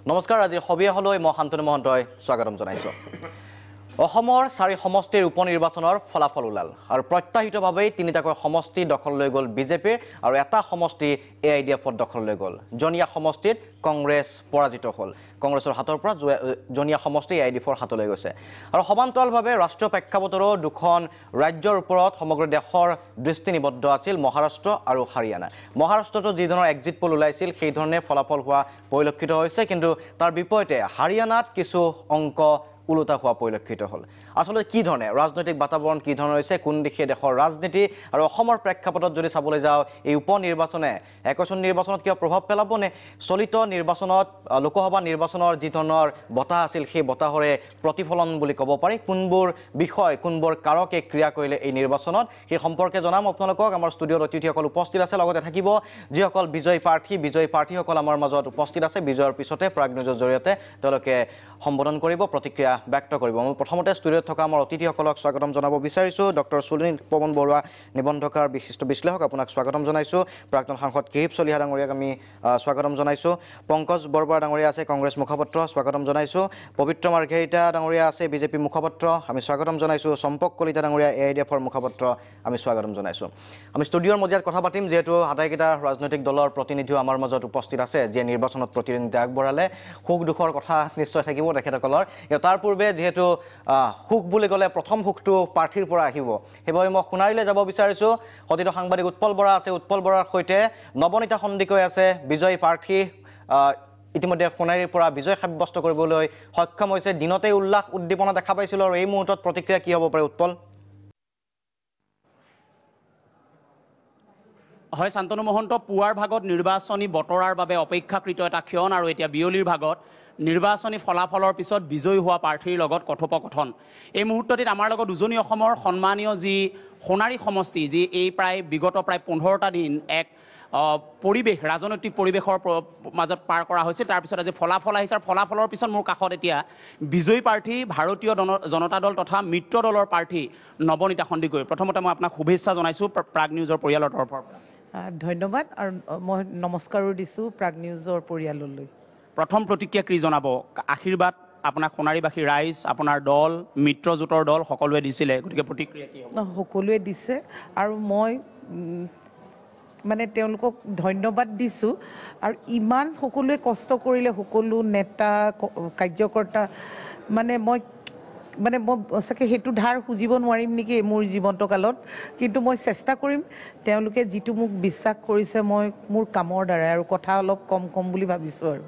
নমস্কাৰ আজি সবিয়াহলৈ মই শান্তনু মহন্তই স্বাগতম জনাইছো অসমৰ 4 সমষ্টিৰ উপনিৰ্বাচনৰ ফলাফল ওলাল আৰু প্ৰত্যাহিতভাৱে তিনিটাকৈ সমষ্টি দখল লৈ গল বিজেপি আৰু এটা সমষ্টি এআইডিএফৰ দখল লৈ গল জনিয়া সমষ্টিত কংগ্ৰেছ পৰাজিত হল কংগ্ৰেছৰ হাতৰ পৰা জনিয়া সমষ্টি এআইডিএফৰ হাতলৈ গৈছে আৰু সমান্তৰালভাৱে ৰাষ্ট্ৰীয় প্ৰেক্ষাপটৰো দুখন ৰাজ্যৰ ওপৰত সমগ্ৰ দেশৰ দৃষ্টি নিবদ্ধ আছিল মহাৰাষ্ট্ৰ আৰু হাৰিয়ানা মহাৰাষ্ট্ৰটো যি ধৰণৰ এক্সিট পোল ওলাইছিল সেই ধৰণে ফলাফল হোৱা পৰিলক্ষিত হৈছে কিন্তু তাৰ বিপৰীতে হাৰিয়ানাত কিছু অংক উলটা হোৱা পৰিলক্ষিত হল আসলে কি ধৰণে ৰাজনৈতিক বাতাবৰণ কি ধৰণৰ হৈছে কোন দিশে দেশৰ ৰাজনীতি আৰু অসমৰ প্ৰেক্ষাপটত যদি চাবলৈ যাওঁ এই উপনিৰ্বাচনে একচন নিৰ্বাচনত কিবা প্ৰভাৱ পেলাবনে চলিত নিৰ্বাচনত লোকসভা নিৰ্বাচনৰ যি ধৰণৰ বতাহ আছিল সেই বতাহৰে প্ৰতিফলন বুলি ক'ব পাৰি কোনবোৰ বিষয় কোনবোৰ কাৰকে ক্ৰিয়া কৰিলে এই নিৰ্বাচনত সেই সম্পৰ্কে জনাম আপোনালোকক আমাৰ ষ্টুডিঅ'ত অতিথিসকল উপস্থিত আছে লগতে থাকিব যিসকল বিজয়ী প্ৰাৰ্থীসকল আমাৰ মাজত উপস্থিত আছে বিজয়ৰ পিছতে প্ৰাগ নিউজৰ জৰিয়তে তেওঁলোকে সম্বোধন কৰিব প্ৰতিক্ৰিয়া ব্যক্ত কৰিব মই প্ৰথমতে ষ্টুডিঅ'ত থকা আমাৰ অতিথিসকলক স্বাগতম জনাব বিচাৰিছো ডক্টৰ সুনীল পৱন বৰুৱা নিবন্ধকাৰ বিশিষ্ট বিশ্লেষক আপোনাক স্বাগতম জনাইছো প্ৰাক্তন সাংসদ কিৰিপ চলিহা ডাঙৰীয়াক আমি স্বাগতম জনাইছো পংকজ বৰবৰা ডাঙৰীয়া আছে কংগ্ৰেছ মুখপাত্ৰ স্বাগতম জনাইছো পবিত্ৰ মাৰ্ঘেৰিটা ডাঙৰীয়া আছে বিজেপি মুখপাত্ৰ আমি স্বাগতম জনাইছো সম্পক কলিতা ডাঙৰীয়া এআইডিএফৰ মুখপাত্ৰ আমি স্বাগতম জনাইছো আমি ষ্টুডিঅ'ৰ মজিয়াত কথা পাতিম যেহেতু আটাইকেইটা ৰাজনৈতিক দলৰ প্ৰতিনিধিও আমাৰ মাজত উপস্থিত আছে যে নিৰ্বাচনত প্ৰতিনিধিত্ব আগবঢ়ালে সুখ দুখৰ কথা নিশ্চয় থাকিব তেখেতসকলৰ তাৰ পূৰ্বে যেহেতু সুখ বুলি ক'লে প্ৰথম সুখটো প্ৰাৰ্থীৰ পৰা আহিব সেইবাবে মই সোণাৰীলৈ যাব বিচাৰিছো সতীৰ্থ সাংবাদিক উৎপল বৰা আছে উৎপল বৰাৰ সৈতে নৱনীতা সন্দিকৈ আছে বিজয়ী প্ৰাৰ্থী ইতিমধ্যে সোণাৰীৰ পৰা বিজয় সাব্যস্ত কৰিবলৈ সক্ষম হৈছে দিনতে উল্লাস উদ্দীপনা দেখা পাইছিল আৰু এই মুহূৰ্তত প্ৰতিক্ৰিয়া কি হ'ব পাৰে উৎপল হয় শান্তনু মহন্ত পুৱাৰ ভাগত নিৰ্বাচনী বতৰাৰ বাবে অপেক্ষাকৃত এটা ক্ষণ আৰু এতিয়া বিয়লিৰ ভাগত নিৰ্বাচনী ফলাফলৰ পিছত বিজয়ী হোৱা প্ৰাৰ্থীৰ লগত কথোপকথন এই মুহূৰ্তত আমাৰ লগত উজনি অসমৰ সন্মানীয় যি সোণাৰী সমষ্টি যি এই বিগত প্ৰায় 15টা দিন এক পৰিৱেশ ৰাজনৈতিক পৰিৱেশৰ মাজত পাৰ কৰা হৈছে তাৰ পিছত আজি ফলাফল আহিছে ফলাফলৰ পিছত মোৰ কাষত এতিয়া বিজয়ী প্ৰাৰ্থী ভাৰতীয় জনতা দল তথা মিত্ৰ দলৰ প্ৰাৰ্থী নৱনীতা সন্দিকৈ প্ৰথমতে মই আপোনাক শুভেচ্ছা জনাইছো প্ৰাগ নিউজৰ পৰিয়ালৰ তৰফৰ পৰা ধন্যবাদ আৰু মই নমস্কাৰো দিছো প্ৰাগ নিউজৰ পৰিয়াললৈ প্ৰথম প্ৰতিক্ৰিয়া কি জনাব আশীৰ্বাদ আপোনাক সোণাৰীবাসী ৰাইজ আপোনাৰ দল মিত্ৰজোঁটৰ দল সকলোৱে দিছিলে গতিকে প্ৰতিক্ৰিয়া কি হ'ব সকলোৱে দিছে আৰু মই মানে তেওঁলোকক ধন্যবাদ দিছো আৰু ইমান সকলোৱে কষ্ট কৰিলে সকলো নেতা কাৰ্যকৰ্তা মানে মই চাগে সেইটো ধাৰ খুজিব নোৱাৰিম নেকি মোৰ জীৱন্তকালত কিন্তু মই চেষ্টা কৰিম তেওঁলোকে যিটো মোক বিশ্বাস কৰিছে মই মোৰ কামৰ দ্বাৰা আৰু কথা অলপ কম বুলি ভাবিছোঁ আৰু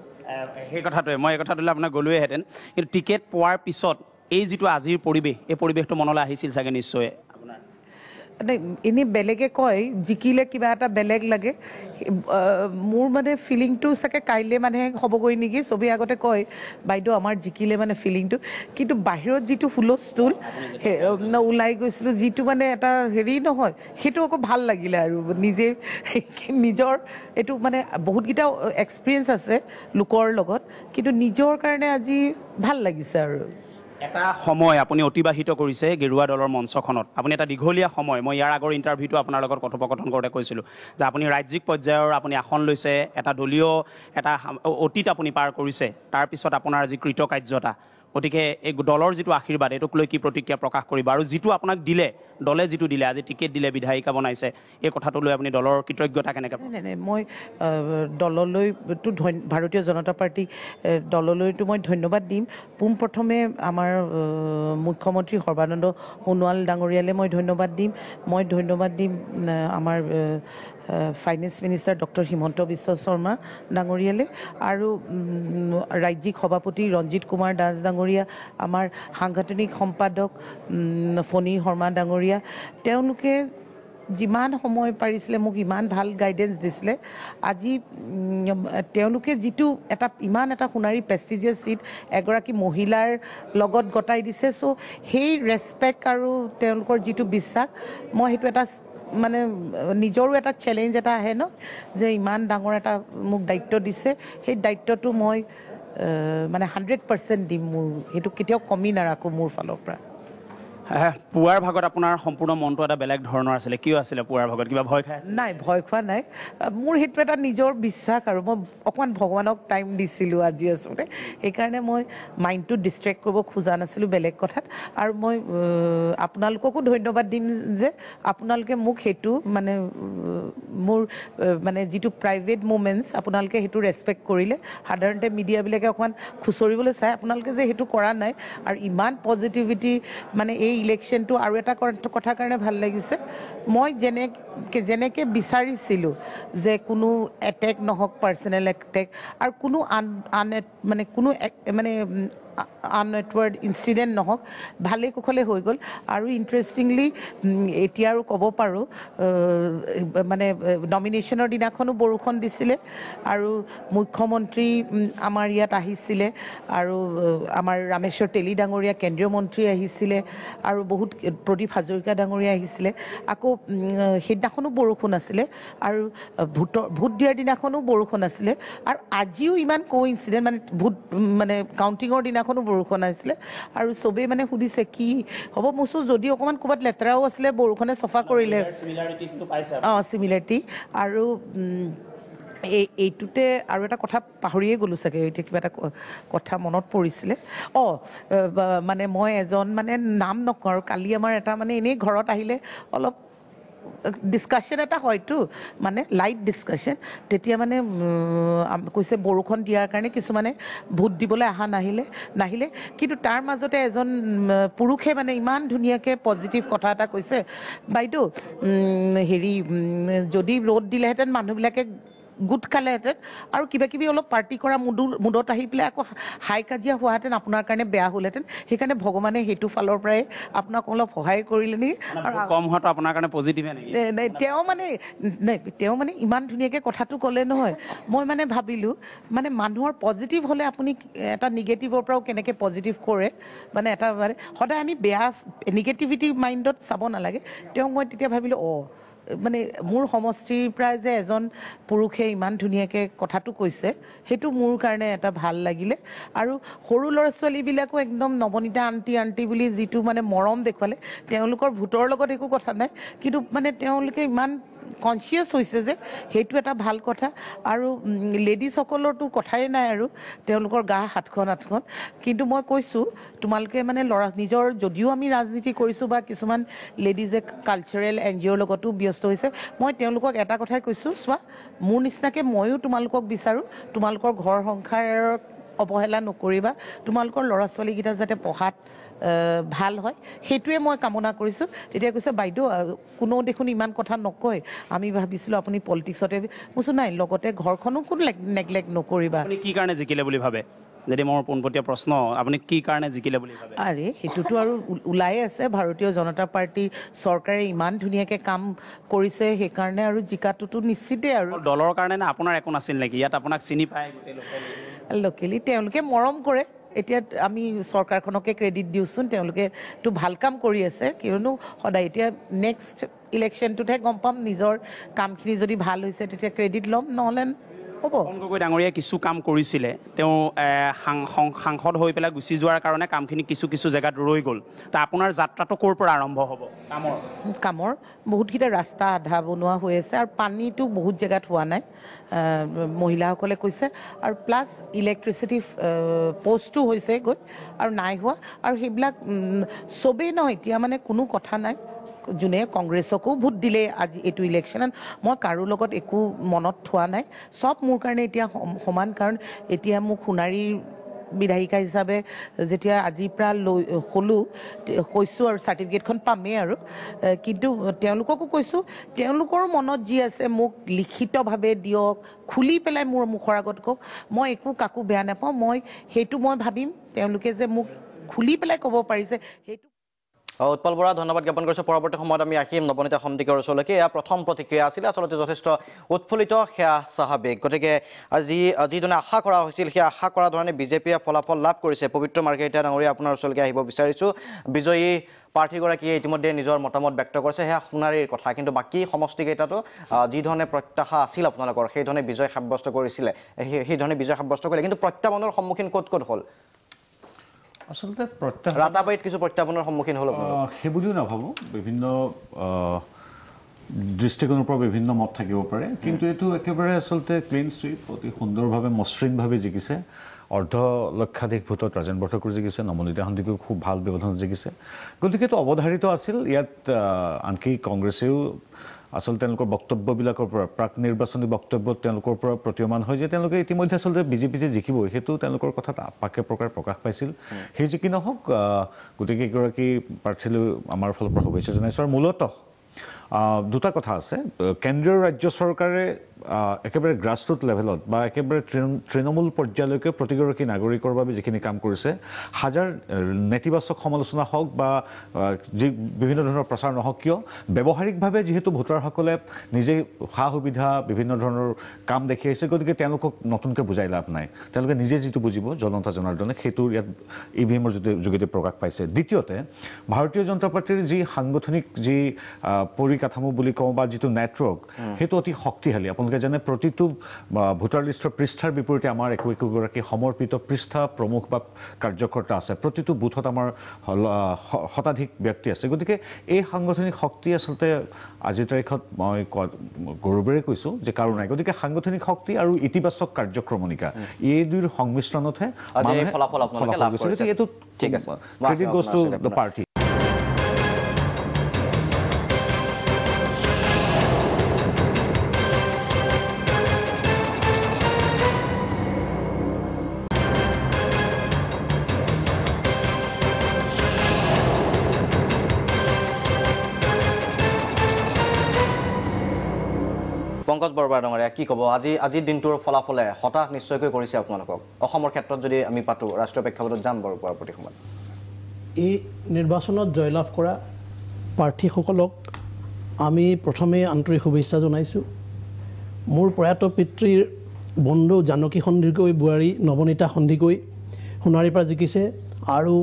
সেই কথাটোৱে মই এই কথাটোলৈ আপোনাক গ'লোৱেহেঁতেন কিন্তু টিকেট পোৱাৰ পিছত এই যিটো আজিৰ পৰিৱেশ এই পৰিৱেশটো মনলৈ আহিছিল চাগে নিশ্চয় আপোনাৰ এনেই বেলেগে কয় জিকিলে কিবা এটা বেলেগ লাগে মোৰ মানে ফিলিংটো চাগে কাইলৈ মানে হ'বগৈ নেকি চবেই আগতে কয় বাইদেউ আমাৰ জিকিলে মানে ফিলিংটো কিন্তু বাহিৰত যিটো হুলস্থুল ওলাই গৈছিলোঁ যিটো মানে এটা হেৰি নহয় সেইটো আকৌ ভাল লাগিলে আৰু নিজৰ এইটো মানে বহুতকেইটা এক্সপিৰিয়েঞ্চ আছে লোকৰ লগত কিন্তু নিজৰ কাৰণে আজি ভাল লাগিছে আৰু এটা সময় আপুনি অতিবাহিত কৰিছে গেৰুৱা দলৰ মঞ্চখনত আপুনি এটা দীঘলীয়া সময় মই ইয়াৰ আগৰ ইণ্টাৰভিউটো আপোনাৰ লগত কথোপকথন কৰোঁতে কৈছিলোঁ যে আপুনি ৰাজ্যিক পৰ্যায়ৰ আপুনি আসন লৈছে এটা দলীয় এটা অতীত আপুনি পাৰ কৰিছে তাৰপিছত আপোনাৰ যি কৃতকাৰ্যতা গতিকে এই দলৰ যিটো আশীৰ্বাদ এইটোক লৈ কি প্ৰতিক্ৰিয়া প্ৰকাশ কৰিব আৰু যিটো আপোনাক দিলে দলে যিটো দিলে আজি টিকেট দিলে বিধায়িকা বনাইছে এই কথাটো লৈ আপুনি দলৰ কৃতজ্ঞতা কেনেকৈ নাই মই দললৈতো ভাৰতীয় জনতা পাৰ্টি দললৈতো মই ধন্যবাদ দিম পোনপ্ৰথমে আমাৰ মুখ্যমন্ত্ৰী সৰ্বানন্দ সোণোৱাল ডাঙৰীয়ালৈ মই ধন্যবাদ দিম আমাৰ finance minister doctor Himanta Biswa Sarma ডাঙৰীয়ালৈ আৰু ৰাজ্যিক সভাপতি ৰঞ্জিত কুমাৰ দাস ডাঙৰীয়া আমাৰ সাংগঠনিক সম্পাদক ফণী শৰ্মা ডাঙৰীয়া তেওঁলোকে যিমান সময় পাৰিছিলে মোক ইমান ভাল গাইডেঞ্চ দিছিলে আজি তেওঁলোকে যিটো ইমান এটা সোণাৰী প্ৰেষ্টিজিয়াছ চিট এগৰাকী মহিলাৰ লগত গতাই দিছে চ' সেই ৰেচপেক্ট আৰু তেওঁলোকৰ যিটো বিশ্বাস মই সেইটো এটা মানে নিজৰো এটা চেলেঞ্জ এটা আহে ন যে ইমান ডাঙৰ এটা মোক দায়িত্ব দিছে সেই দায়িত্বটো মই মানে 100% দিম মোৰ সেইটো কেতিয়াও কমি নাৰাখোঁ মোৰ ফালৰ পৰা পুৱাৰ ভাগত আপোনাৰ সম্পূৰ্ণ মনটো এটা বেলেগ ধৰণৰ আছিলে কিয় আছিলে পুৱাৰ ভাগত কিবা ভয় খাই আছিল নাই ভয় খোৱা নাই মোৰ সেইটো এটা নিজৰ বিশ্বাস আৰু মই অকণমান ভগৱানক টাইম দিছিলোঁ আজি আচলতে সেইকাৰণে মই মাইণ্ডটো ডিষ্ট্ৰেক্ট কৰিব খোজা নাছিলোঁ বেলেগ কথাত আৰু মই আপোনালোককো ধন্যবাদ দিম যে আপোনালোকে মোক সেইটো মানে মোৰ মানে যিটো প্ৰাইভেট মুমেণ্টছ আপোনালোকে সেইটো ৰেচপেক্ট কৰিলে সাধাৰণতে মিডিয়াবিলাকে অকণমান খুচৰিবলৈ চায় আপোনালোকে যে সেইটো কৰা নাই আৰু ইমান পজিটিভিটি মানে এই ইলেকশ্যনটো আৰু এটা কথাৰ কাৰণে ভাল লাগিছে মই যেনেকৈ বিচাৰিছিলোঁ যে কোনো এটেক নহওক পাৰ্চনেল এটেক আৰু কোনো মানে কোনো মানে আনএটৱাৰ্ড ইনচিডেণ্ট নহওক ভালে কুশলে হৈ গ'ল আৰু ইণ্টাৰেষ্টিংলি এতিয়া আৰু ক'ব পাৰোঁ মানে নমিনেশ্যনৰ দিনাখনো বৰষুণ দিছিলে আৰু মুখ্যমন্ত্ৰী আমাৰ ইয়াত আহিছিলে আৰু আমাৰ ৰামেশ্বৰ তেলী ডাঙৰীয়া কেন্দ্ৰীয় মন্ত্ৰী আহিছিলে আৰু বহুত প্ৰদীপ হাজৰিকা ডাঙৰীয়া আহিছিলে আকৌ সেইদিনাখনো বৰষুণ আছিলে আৰু ভোট দিয়াৰ দিনাখনো বৰষুণ আছিলে আৰু আজিও ইমান কোইনচিডেণ্ট মানে ভোট মানে কাউণ্টিঙৰ দিনাখনো বৰষুণ আহিছিলে আৰু চবেই মানে সুধিছে কি হ'ব মইছোঁ যদি অকণমান ক'ৰবাত লেতেৰাও আছিলে বৰষুণে চফা কৰিলে অঁ চিমিলাৰিটি আৰু এইটোতে আৰু এটা কথা পাহৰিয়ে গ'লোঁ চাগে এতিয়া কিবা এটা কথা মনত পৰিছিলে মানে মই এজন মানে নাম নকওঁ আৰু কালি আমাৰ এটা মানে এনেই ঘৰত আহিলে অলপ ডিছকাশ্যন এটা হয়তো মানে লাইট ডিছকাশ্যন তেতিয়া মানে কৈছে বৰষুণ দিয়াৰ কাৰণে কিছুমানে ভোট দিবলৈ নাহিলে কিন্তু তাৰ মাজতে এজন পুৰুষে মানে ইমান ধুনীয়াকৈ পজিটিভ কথা এটা কৈছে বাইদেউ হেৰি যদি ৰ'দ দিলেহেঁতেন মানুহবিলাকে গোট খালেহেঁতেন আৰু কিবাকিবি অলপ পাৰ্টি কৰা মুডত আহি পেলাই আকৌ হাই কাজিয়া হোৱাহেঁতেন আপোনাৰ কাৰণে বেয়া হ'লহেঁতেন সেইকাৰণে ভগৱানে সেইটো ফালৰ পৰাই আপোনাক অলপ সহায় কৰিলে নেকি আৰু কম হোৱাটো আপোনাৰ কাৰণে পজিটিভে নেকি তেওঁ মানে ইমান ধুনীয়াকৈ কথাটো ক'লে নহয় মই মানে ভাবিলোঁ মানে মানুহৰ পজিটিভ হ'লে আপুনি এটা নিগেটিভৰ পৰাও কেনেকৈ পজিটিভ কৰে মানে এটা মানে সদায় আমি বেয়া নিগেটিভিটি মাইণ্ডত চাব নালাগে তেওঁক মই তেতিয়া ভাবিলোঁ মানে মোৰ সমষ্টিৰ পৰাই যে এজন পুৰুষে ইমান ধুনীয়াকৈ কথাটো কৈছে সেইটো মোৰ কাৰণে এটা ভাল লাগিলে আৰু সৰু ল'ৰা ছোৱালীবিলাকো একদম নৱনীতা আণ্টি বুলি যিটো মানে মৰম দেখুৱালে তেওঁলোকৰ ভোটৰ লগত একো কথা নাই কিন্তু মানে তেওঁলোকে ইমান কনচিয়াছ হৈছে যে সেইটো এটা ভাল কথা আৰু লেডিজসকলৰতো কথাই নাই আৰু তেওঁলোকৰ গা হাতখন কিন্তু মই কৈছোঁ তোমালোকে মানে নিজৰ যদিও আমি ৰাজনীতি কৰিছোঁ বা কিছুমান লেডিজে কালচাৰেল NGOৰ লগতো ব্যস্ত হৈছে মই তেওঁলোকক এটা কথাই কৈছোঁ চোৱা মোৰ নিচিনাকৈ ময়ো তোমালোকক বিচাৰোঁ তোমালোকৰ ঘৰ সংসাৰত অৱহেলা নকৰিবা তোমালোকৰ ল'ৰা ছোৱালীকেইটা যাতে পঢ়াত ভাল হয় সেইটোৱে মই কামনা কৰিছোঁ তেতিয়া কৈছে বাইদেউ কোনেও দেখোন ইমান কথা নকয় আমি ভাবিছিলোঁ আপুনি পলিটিক্সতে কৈছোঁ নাই লগতে ঘৰখনো কোনো নেগলেক্ট নকৰিবা আপুনি কি কাৰণে জিকিলে বুলি ভাবে যদি মোৰ পোনপটীয়া প্ৰশ্ন আপুনি কি কাৰণে জিকিলে বুলি ভাবে আৰে সেইটোতো আৰু ওলাই আছে ভাৰতীয় জনতা পাৰ্টীৰ চৰকাৰে ইমান ধুনীয়াকৈ কাম কৰিছে সেইকাৰণে আৰু জিকাটোতো নিশ্চিতেই আৰু দলৰ কাৰণে না আপোনাৰ একো নাছিল নেকি ইয়াত আপোনাক চিনি পায় লোকেলি তেওঁলোকে মৰম কৰে এতিয়া আমি চৰকাৰখনকে ক্ৰেডিট দিওঁচোন তেওঁলোকেতো ভাল কাম কৰি আছে কিয়নো সদায় এতিয়া নেক্সট ইলেকশ্যনটোতহে গম পাম নিজৰ কামখিনি যদি ভাল হৈছে তেতিয়া ক্ৰেডিট ল'ম নহ'লে হ'ব পৱন গগৈ ডাঙৰীয়াই কিছু কাম কৰিছিলে তেওঁ সাংসদ হৈ পেলাই গুচি যোৱাৰ কাৰণে কামখিনি কিছু জেগাত ৰৈ গ'ল ত' আপোনাৰ যাত্ৰাটো ক'ৰ পৰা আৰম্ভ হ'ব কামৰ বহুতকেইটা ৰাস্তা আধা বনোৱা হৈ আছে আৰু পানীটো বহুত জেগাত হোৱা নাই মহিলাসকলে কৈছে আৰু প্লাছ ইলেক্ট্ৰিচিটি প'ষ্টো হৈছে গৈ আৰু নাই হোৱা আৰু সেইবিলাক চবেই নহয় এতিয়া মানে কোনো কথা নাই যোনে কংগ্ৰেছকো ভোট দিলে আজি এইটো ইলেকশ্যনত মই কাৰো লগত একো মনত থোৱা নাই চব মোৰ কাৰণে এতিয়া সমান কাৰণ এতিয়া মোক সোণাৰীৰ বিধায়িকা হিচাপে যেতিয়া আজিৰ পৰা হৈছোঁ আৰু চাৰ্টিফিকেটখন পামেই আৰু কিন্তু তেওঁলোককো কৈছোঁ তেওঁলোকৰ মনত যি আছে মোক লিখিতভাৱে দিয়ক খুলি পেলাই মোৰ মুখৰ আগত কওক মই একো কাকো বেয়া নাপাওঁ সেইটো মই ভাবিম তেওঁলোকে যে মোক খুলি পেলাই ক'ব পাৰিছে সেইটো উৎপল বৰা ধন্যবাদ জ্ঞাপন কৰিছোঁ পৰৱৰ্তী সময়ত আমি আহিম নৱনীতা সন্দিকৰ ওচৰলৈকে এয়া প্ৰথম প্ৰতিক্ৰিয়া আছিলে আচলতে যথেষ্ট উৎফুল্লিত সেয়া স্বাভাৱিক গতিকে যিধৰণে আশা কৰা হৈছিল সেই আশা কৰা ধৰণে বিজেপিয়ে ফলাফল লাভ কৰিছে পবিত্ৰ মাৰ্ঘেৰিটা ডাঙৰীয়া আপোনাৰ ওচৰলৈকে আহিব বিচাৰিছোঁ বিজয়ী প্ৰাৰ্থীগৰাকীয়ে ইতিমধ্যে নিজৰ মতামত ব্যক্ত কৰিছে সেয়া সোণাৰীৰ কথা কিন্তু বাকী সমষ্টিকেইটাতো যিধৰণে প্ৰত্যাশা আছিল আপোনালোকৰ সেইধৰণে বিজয় সাব্যস্ত কৰিলে কিন্তু প্ৰত্যাহ্বানৰ সন্মুখীন ক'ত হ'ল আচলতে প্ৰত্যাহ্বান ৰাতাবাৰীত কিছু প্ৰত্যাহ্বানৰ সন্মুখীন হ'ল আপোনালোক? সেই বুলিও নাভাবোঁ বিভিন্ন দৃষ্টিকোণৰ পৰা বিভিন্ন মত থাকিব পাৰে কিন্তু এইটো একেবাৰে আচলতে ক্লিন চুইপ অতি সুন্দৰভাৱে মসৃণভাৱে জিকিছে অৰ্ধ লক্ষাধিক ভোটত ৰাজেন বৰঠাকুৰ জিকিছে নমনীতা সন্দিকৈও খুব ভাল ব্যৱধানত জিকিছে গতিকে এইটো অৱধাৰিত আছিল ইয়াত আনকি কংগ্ৰেছেও আচলতে তেওঁলোকৰ বক্তব্যবিলাকৰ পৰা প্ৰাক নিৰ্বাচনী বক্তব্যত তেওঁলোকৰ পৰা প্ৰতীয়মান হয় যে তেওঁলোকে ইতিমধ্যে আচলতে বিজেপি যে জিকিব সেইটো তেওঁলোকৰ কথাত আপাকে প্ৰকাশ পাইছিল সেই যি কি নহওক গতিকে এগৰাকী প্ৰাৰ্থীলৈ আমাৰ ফালৰ পৰা শুভেচ্ছা জনাইছোঁ আৰু মূলতঃ দুটা কথা আছে কেন্দ্ৰীয় ৰাজ্য চৰকাৰে একেবাৰে গ্ৰাছৰুট লেভেলত বা একেবাৰে তৃণমূল পৰ্যায়লৈকে প্ৰতিগৰাকী নাগৰিকৰ বাবে যিখিনি কাম কৰিছে হাজাৰ নেতিবাচক সমালোচনা হওক বা যি বিভিন্ন ধৰণৰ প্ৰচাৰ নহওক কিয় ব্যৱহাৰিকভাৱে যিহেতু ভোটাৰসকলে নিজে সা সুবিধা বিভিন্ন ধৰণৰ কাম দেখি আহিছে গতিকে তেওঁলোকক নতুনকৈ বুজাই লাভ নাই তেওঁলোকে নিজে যিটো বুজিব জনতা জনাৰ্দনে সেইটো ইয়াত ইভিএমৰ যোগেদি প্ৰকাশ পাইছে দ্বিতীয়তে ভাৰতীয় জনতা পাৰ্টীৰ যি সাংগঠনিক যি পৰিকাঠামো বুলি কওঁ বা যিটো নেটৱৰ্ক সেইটো অতি শক্তিশালী আপোনালোকে জানে প্ৰতিটো ভোটাৰ লিষ্টৰ পৃষ্ঠাৰ বিপৰীতে আমাৰ একোগৰাকী সমৰ্পিত পৃষ্ঠা প্ৰমুখ বা কাৰ্যকৰ্তা আছে প্ৰতিটো বুথত আমাৰ শতাধিক ব্যক্তি আছে গতিকে এই সাংগঠনিক শক্তি আচলতে আজিৰ তাৰিখত মই গৌৰৱেৰে কৈছোঁ যে কাৰো নাই গতিকে সাংগঠনিক শক্তি আৰু ইতিবাচক কাৰ্যক্ৰমণিকা এই দুইৰ সংমিশ্ৰণতহে ফলাফল আপোনালোকে লাভ কৰিছে এইটো ঠিক আছে credit goes to the party Pankaj Borbora ডাঙৰীয়া কি ক'ব আজিৰ দিনটোৰ ফলাফলে হতাশ নিশ্চয়কৈ কৰিছে আপোনালোকক অসমৰ ক্ষেত্ৰত যদি আমি পাতোঁ ৰাষ্ট্ৰীয় প্ৰেক্ষাপটত যাম বাৰু পৰৱৰ্তী সময়ত এই নিৰ্বাচনত জয়লাভ কৰা প্ৰাৰ্থীসকলক আমি প্ৰথমে আন্তৰিক শুভেচ্ছা জনাইছোঁ মোৰ প্ৰয়াত পিতৃৰ বন্ধু জানকী সন্দিকৈ বোৱাৰী নৱনীতা সন্দিকৈ সোণাৰীৰ পৰা জিকিছে আৰু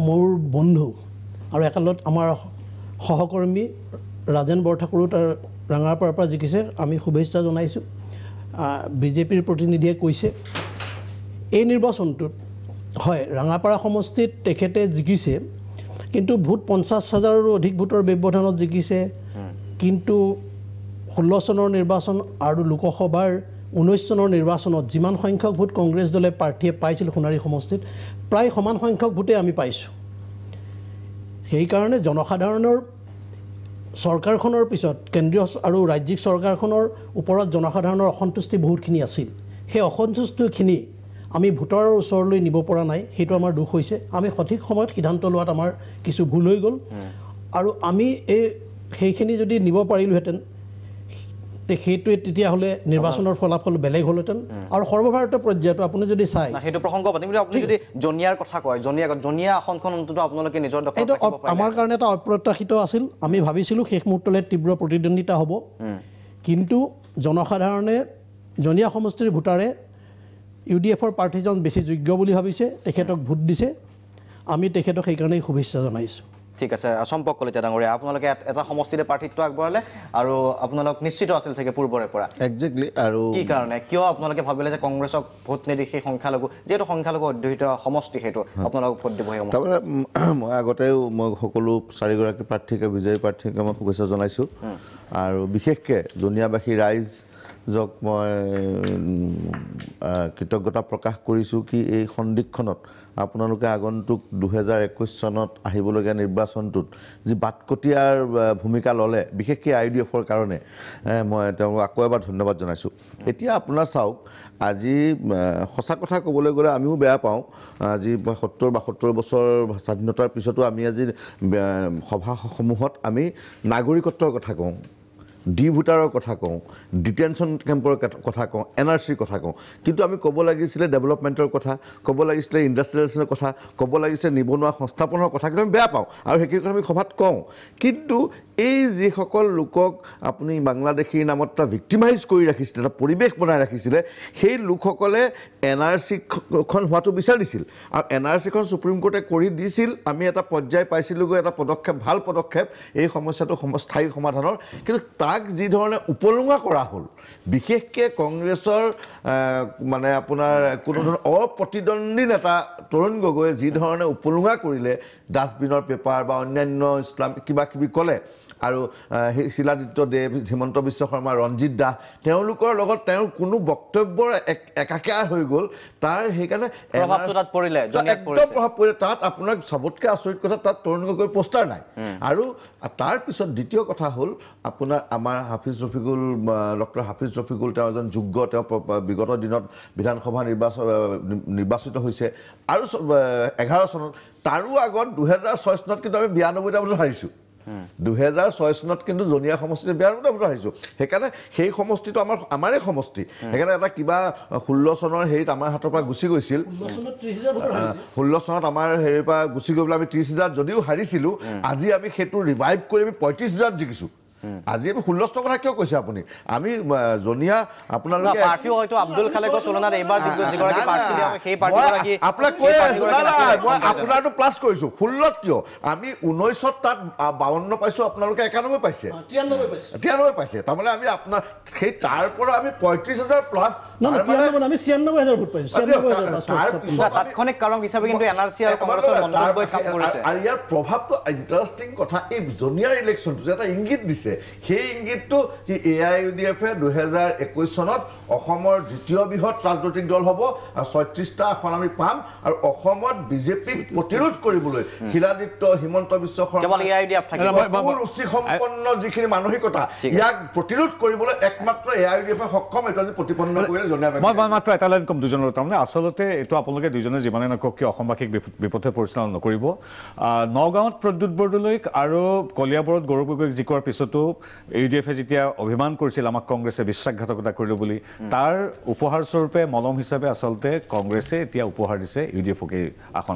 মোৰ বন্ধু আৰু একালত আমাৰ সহকৰ্মী ৰাজেন বৰঠাকুৰো তাৰ ৰাঙাপাৰাৰ পৰা জিকিছে আমি শুভেচ্ছা জনাইছোঁ বিজেপিৰ প্ৰতিনিধিয়ে কৈছে এই নিৰ্বাচনটোত হয় ৰাঙাপাৰা সমষ্টিত তেখেতে জিকিছে কিন্তু ভোট 50,000ৰো অধিক ভোটৰ ব্যৱধানত জিকিছে কিন্তু 16 চনৰ নিৰ্বাচন আৰু লোকসভাৰ 19 চনৰ নিৰ্বাচনত যিমান সংখ্যক ভোট কংগ্ৰেছ দলে প্ৰাৰ্থীয়ে পাইছিল সোণাৰী সমষ্টিত প্ৰায় সমান সংখ্যক ভোটে আমি পাইছোঁ সেইকাৰণে জনসাধাৰণৰ চৰকাৰখনৰ পিছত কেন্দ্ৰীয় আৰু ৰাজ্যিক চৰকাৰখনৰ ওপৰত জনসাধাৰণৰ অসন্তুষ্টি বহুতখিনি আছিল সেই অসন্তুষ্টিখিনি আমি ভোটৰ ওচৰলৈ নিব পৰা নাই সেইটো আমাৰ দুখ হৈছে আমি সঠিক সময়ত সিদ্ধান্ত লোৱাত আমাৰ কিছু ভুল হৈ গ'ল আৰু আমি সেইখিনি যদি নিব পাৰিলোহেঁতেন সেইটোৱে তেতিয়াহ'লে নিৰ্বাচনৰ ফলাফল বেলেগ হ'লহেঁতেন আৰু সৰ্বভাৰতীয় পৰ্যায়তো আপুনি যদি চাই সেইটো প্ৰসংগ পাতিম কিন্তু আপুনি যদি জনিয়াৰ কথা কয় জনিয়া আসনখন অন্তত আপোনালোকে নিজৰ দখলত এইটো ৰাখিব পাৰিলে আমাৰ কাৰণে এটা অপ্ৰত্যাশিত আছিল আমি ভাবিছিলোঁ শেষ মুহূৰ্তলৈ তীব্ৰ প্ৰতিদ্বন্দ্বিতা হ'ব কিন্তু জনসাধাৰণে জনিয়া সমষ্টিৰ ভোটাৰে UDFৰ প্ৰাৰ্থীজন বেছি যোগ্য বুলি ভাবিছে তেখেতক ভোট দিছে আমি তেখেতক সেইকাৰণেই শুভেচ্ছা জনাইছোঁ ঠিক আছে চম্পক কলিতা ডাঙৰীয়া আপোনালোকে এটা সমষ্টিৰে প্ৰাৰ্থিত্ব আগবঢ়ালে আৰু আপোনালোক নিশ্চিত আছিল চাগে পূৰ্বৰে পৰা একজেক্টলি আৰু কি কাৰণে কিয় আপোনালোকে ভাবিলে যে কংগ্ৰেছক ভোট নিদি সেই সংখ্যালঘু যিহেতু সংখ্যালঘু অধ্যুষিত সমষ্টি সেইটো আপোনালোকক ভোট দিব সেই তাৰমানে মই আগতেও মই সকলো 4গৰাকী প্ৰাৰ্থীকে বিজয়ী প্ৰাৰ্থীকে মই শুভেচ্ছা জনাইছোঁ আৰু বিশেষকৈ জনিয়াবাসী ৰাইজক মই কৃতজ্ঞতা প্ৰকাশ কৰিছোঁ কি এই সন্দিক্ষণত আপোনালোকে আগন্তুক 2021 চনত আহিবলগীয়া নিৰ্বাচনটোত যি বাটকটীয়াৰ ভূমিকা ল'লে বিশেষকৈ IUDFৰ কাৰণে মই তেওঁলোকক আকৌ এবাৰ ধন্যবাদ জনাইছোঁ এতিয়া আপোনাৰ চাওক আজি সঁচা কথা ক'বলৈ গ'লে আমিও বেয়া পাওঁ আজি 70-72 বছৰ স্বাধীনতাৰ পিছতো আমি আজি সভাসমূহত আমি নাগৰিকত্বৰ কথা কওঁ ডি ভোটাৰৰ কথা কওঁ ডিটেনশ্যন কেম্পৰ কথা কওঁ NRCৰ কথা কওঁ কিন্তু আমি ক'ব লাগিছিলে ডেভেলপমেণ্টৰ কথা ক'ব লাগিছিলে ইণ্ডাষ্ট্ৰিয়েলাইজেশ্যনৰ কথা ক'ব লাগিছিলে নিবনুৱা সংস্থাপনৰ কথা কিন্তু আমি বেয়া পাওঁ আৰু সেইখিনি কথা আমি সভাত কওঁ কিন্তু এই যিসকল লোকক আপুনি বাংলাদেশীৰ নামত এটা ভিক্টিমাইজ কৰি ৰাখিছিলে এটা পৰিৱেশ বনাই ৰাখিছিলে সেই লোকসকলে NRCখন হোৱাটো বিচাৰিছিল আৰু NRCখন সুপ্ৰিম কোৰ্টে কৰি দিছিল আমি এটা পৰ্যায় পাইছিলোগৈ এটা পদক্ষেপ ভাল পদক্ষেপ এই সমস্যাটো স্থায়ী সমাধানৰ কিন্তু তাক যি ধৰণে উপলুঙা কৰা হ'ল বিশেষকৈ কংগ্ৰেছৰ মানে আপোনাৰ কোনো ধৰণৰ অপ্ৰতিদ্বন্দ্বী নেতা তৰুণ গগৈয়ে যি ধৰণে উপলুঙা কৰিলে ডাষ্টবিনৰ পেপাৰ বা অন্যান্য ইছলাম কিবা কিবি ক'লে আৰু শিলাদিত্য দেৱ হিমন্ত বিশ্ব শৰ্মা ৰঞ্জিত দাস তেওঁলোকৰ লগত তেওঁৰ কোনো বক্তব্যৰ একাকাৰ হৈ গ'ল তাৰ সেইকাৰণে প্ৰভাৱটো তাত পৰিলে একদম প্ৰভাৱ পৰিলে তাত আপোনাক চবতকৈ আচৰিত কথা তাত তৰুণ গগৈৰ পোষ্টাৰ নাই আৰু তাৰপিছত দ্বিতীয় কথা হ'ল আপোনাৰ আমাৰ ডক্টৰ হাফিজ ৰফিকুল তেওঁ এজন যোগ্য তেওঁ বিগত দিনত বিধানসভা নিৰ্বাচিত হৈছে আৰু 11 চনত তাৰো আগত 2006 চনত কিন্তু আমি 92টা ভোটত হাৰিছোঁ 2006 চনত কিন্তু জনীয়া সমষ্টিত 92টা ভোটত হাৰিছোঁ সেইকাৰণে সেই সমষ্টিটো আমাৰে সমষ্টি সেইকাৰণে এটা কিবা 16 চনৰ হেৰিত আমাৰ হাতৰ পৰা গুচি গৈছিল 16 চনত আমাৰ হেৰিৰ পৰা গুচি গৈ পেলাই আমি 30,000 যদিও হাৰিছিলোঁ আজি আমি সেইটো ৰিভাইভ কৰি আমি 35,000 জিকিছোঁ আজি আমি 16 কথা কিয় কৈছে আপুনি আমি জনীয়া আপোনালোকে পাৰ্টিও হয়তো আব্দুল খালেকৰ তুলনাত এইবাৰ যিগৰাকী প্ৰাৰ্থী দিয়া হয় সেই প্ৰাৰ্থীগৰাকী আপোনাক কৈ আছো মই আপোনাৰটো প্লাছ কৰিছোঁ 16ত কিয় আমি 19ত তাত 52 পাইছোঁ আপোনালোকে 91 পাইছে 93 পাইছে তাৰমানে আমি আপোনাৰ সেই তাৰ পৰা আমি 35,000 প্লাছ আমি 96,000 ভোট পাইছোঁ তাৎক্ষণিক কাৰণ হিচাপে কিন্তু এনআৰচি আৰু কংগ্ৰেছৰ মন্তব্যই কাম কৰিছে আৰু ইয়াৰ প্ৰভাৱটো ইণ্টাৰেষ্টিং কথা এই জনীয়াৰ ইলেকশ্যনটো যে এটা ইংগিত দিছে সেই ইংগিতটো AIUDF 2021 চনত অসমৰ দ্বিতীয় বৃহৎ ৰাজনৈতিক দল হ'ব আৰু 36টা আসন আমি পাম আৰু অসমত বিজেপিক প্ৰতিৰোধ কৰিবলৈ শিলাদিত্য হিমন্ত বিশ্ব শৰ্মা AIUDF থাকিব ৰুচি সম্পন্ন যিখিনি মানসিকতা ইয়াক প্ৰতিৰোধ কৰিবলৈ একমাত্ৰ AIUDF সক্ষম এইটো আজি প্ৰতিপন্ন কৰিলে জনীয়া মই মাত্ৰ এটা লাইন কম দুজনৰ তাৰমানে আচলতে এইটো আপোনালোকে দুজনে যিমানে নকওক কিয় অসমবাসীক বিপথে পৰিচালনা নকৰিব নগাঁৱত প্ৰদ্যুৎ বৰদলৈক আৰু কলিয়াবৰত গৌৰৱ গগৈক জিকোৱাৰ পিছতো AUDFে যেতিয়া অভিমান কৰিছিল আমাক কংগ্ৰেছে বিশ্বাসঘাতকতা কৰিলে বুলি তাৰ উপহাৰ স্বৰূপে মলম হিচাপে আচলতে কংগ্ৰেছে এতিয়া উপহাৰ দিছে UDFক এই আসন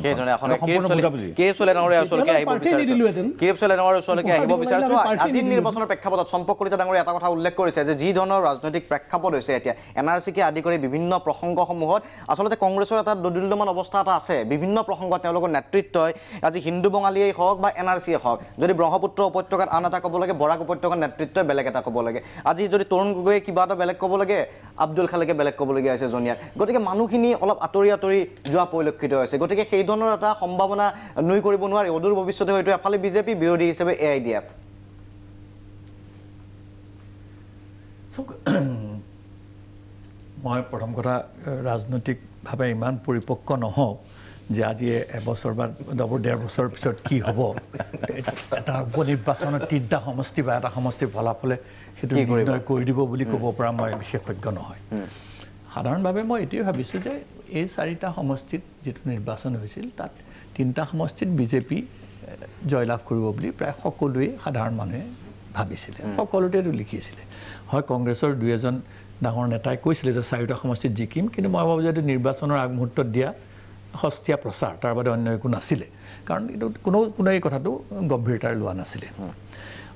আজিৰ নিৰ্বাচনৰ প্ৰেক্ষাপটত চম্পক কলিতা ডাঙৰীয়া এটা কথা উল্লেখ কৰিছে যে যি ধৰণৰ ৰাজনৈতিক প্ৰেক্ষাপট হৈছে এতিয়া NRCকে আদি কৰি বিভিন্ন প্ৰসংগসমূহত আচলতে কংগ্ৰেছৰ এটা দোদুল্যমান অৱস্থা এটা আছে বিভিন্ন প্ৰসংগত তেওঁলোকৰ নেতৃত্বই আজি হিন্দু বঙালীয়ে হওক বা NRCয়ে হওক যদি ব্ৰহ্মপুত্ৰ উপত্যকাত আন এটা ক'ব লাগে বৰাক উপত্যকাৰ নেতৃত্বই বেলেগ এটা ক'ব লাগে আজি যদি তৰুণ গগৈয়ে কিবা এটা বেলেগ ক'ব লাগে আব্দুল খালেকে বেলেগ ক'বলগীয়া হৈছে জনীয়াত গতিকে মানুহখিনি অলপ আঁতৰি যোৱা পৰিলক্ষিত হৈছে গতিকে সেই ধৰণৰ এটা সম্ভাৱনা নুই কৰিব নোৱাৰি অদূৰ ভৱিষ্যতে হয়তো এফালে বিজেপি বিৰোধী হিচাপে AIUDF মই প্ৰথম কথা ৰাজনৈতিকভাৱে ইমান পৰিপক্ক নহওঁ যে আজি এবছৰ বা 1.5 বছৰৰ পিছত কি হ'ব এটা উপনিৰ্বাচনত 3টা সমষ্টি বা এটা সমষ্টিৰ ফলাফলে সেইটো নিৰ্ণয় কৰি দিব বুলি ক'ব পৰা মই বিশেষজ্ঞ নহয় সাধাৰণভাৱে মই এইটোৱে ভাবিছোঁ যে এই 4টা সমষ্টিত যিটো নিৰ্বাচন হৈছিল তাত 3টা সমষ্টিত বিজেপি জয়লাভ কৰিব বুলি প্ৰায় সকলোৱে সাধাৰণ মানুহে ভাবিছিলে সকলোতেতো লিখিছিলে হয় কংগ্ৰেছৰ 2-এজন ডাঙৰ নেতাই কৈছিলে যে 4টা সমষ্টিত জিকিম কিন্তু মই ভাবোঁ যে এইটো নিৰ্বাচনৰ আগমুহূৰ্তত দিয়া সস্তীয়া প্ৰচাৰ তাৰ বাদে অন্য একো নাছিলে কাৰণ এইটো কোনো এই কথাটো গম্ভীৰতাৰে লোৱা নাছিলে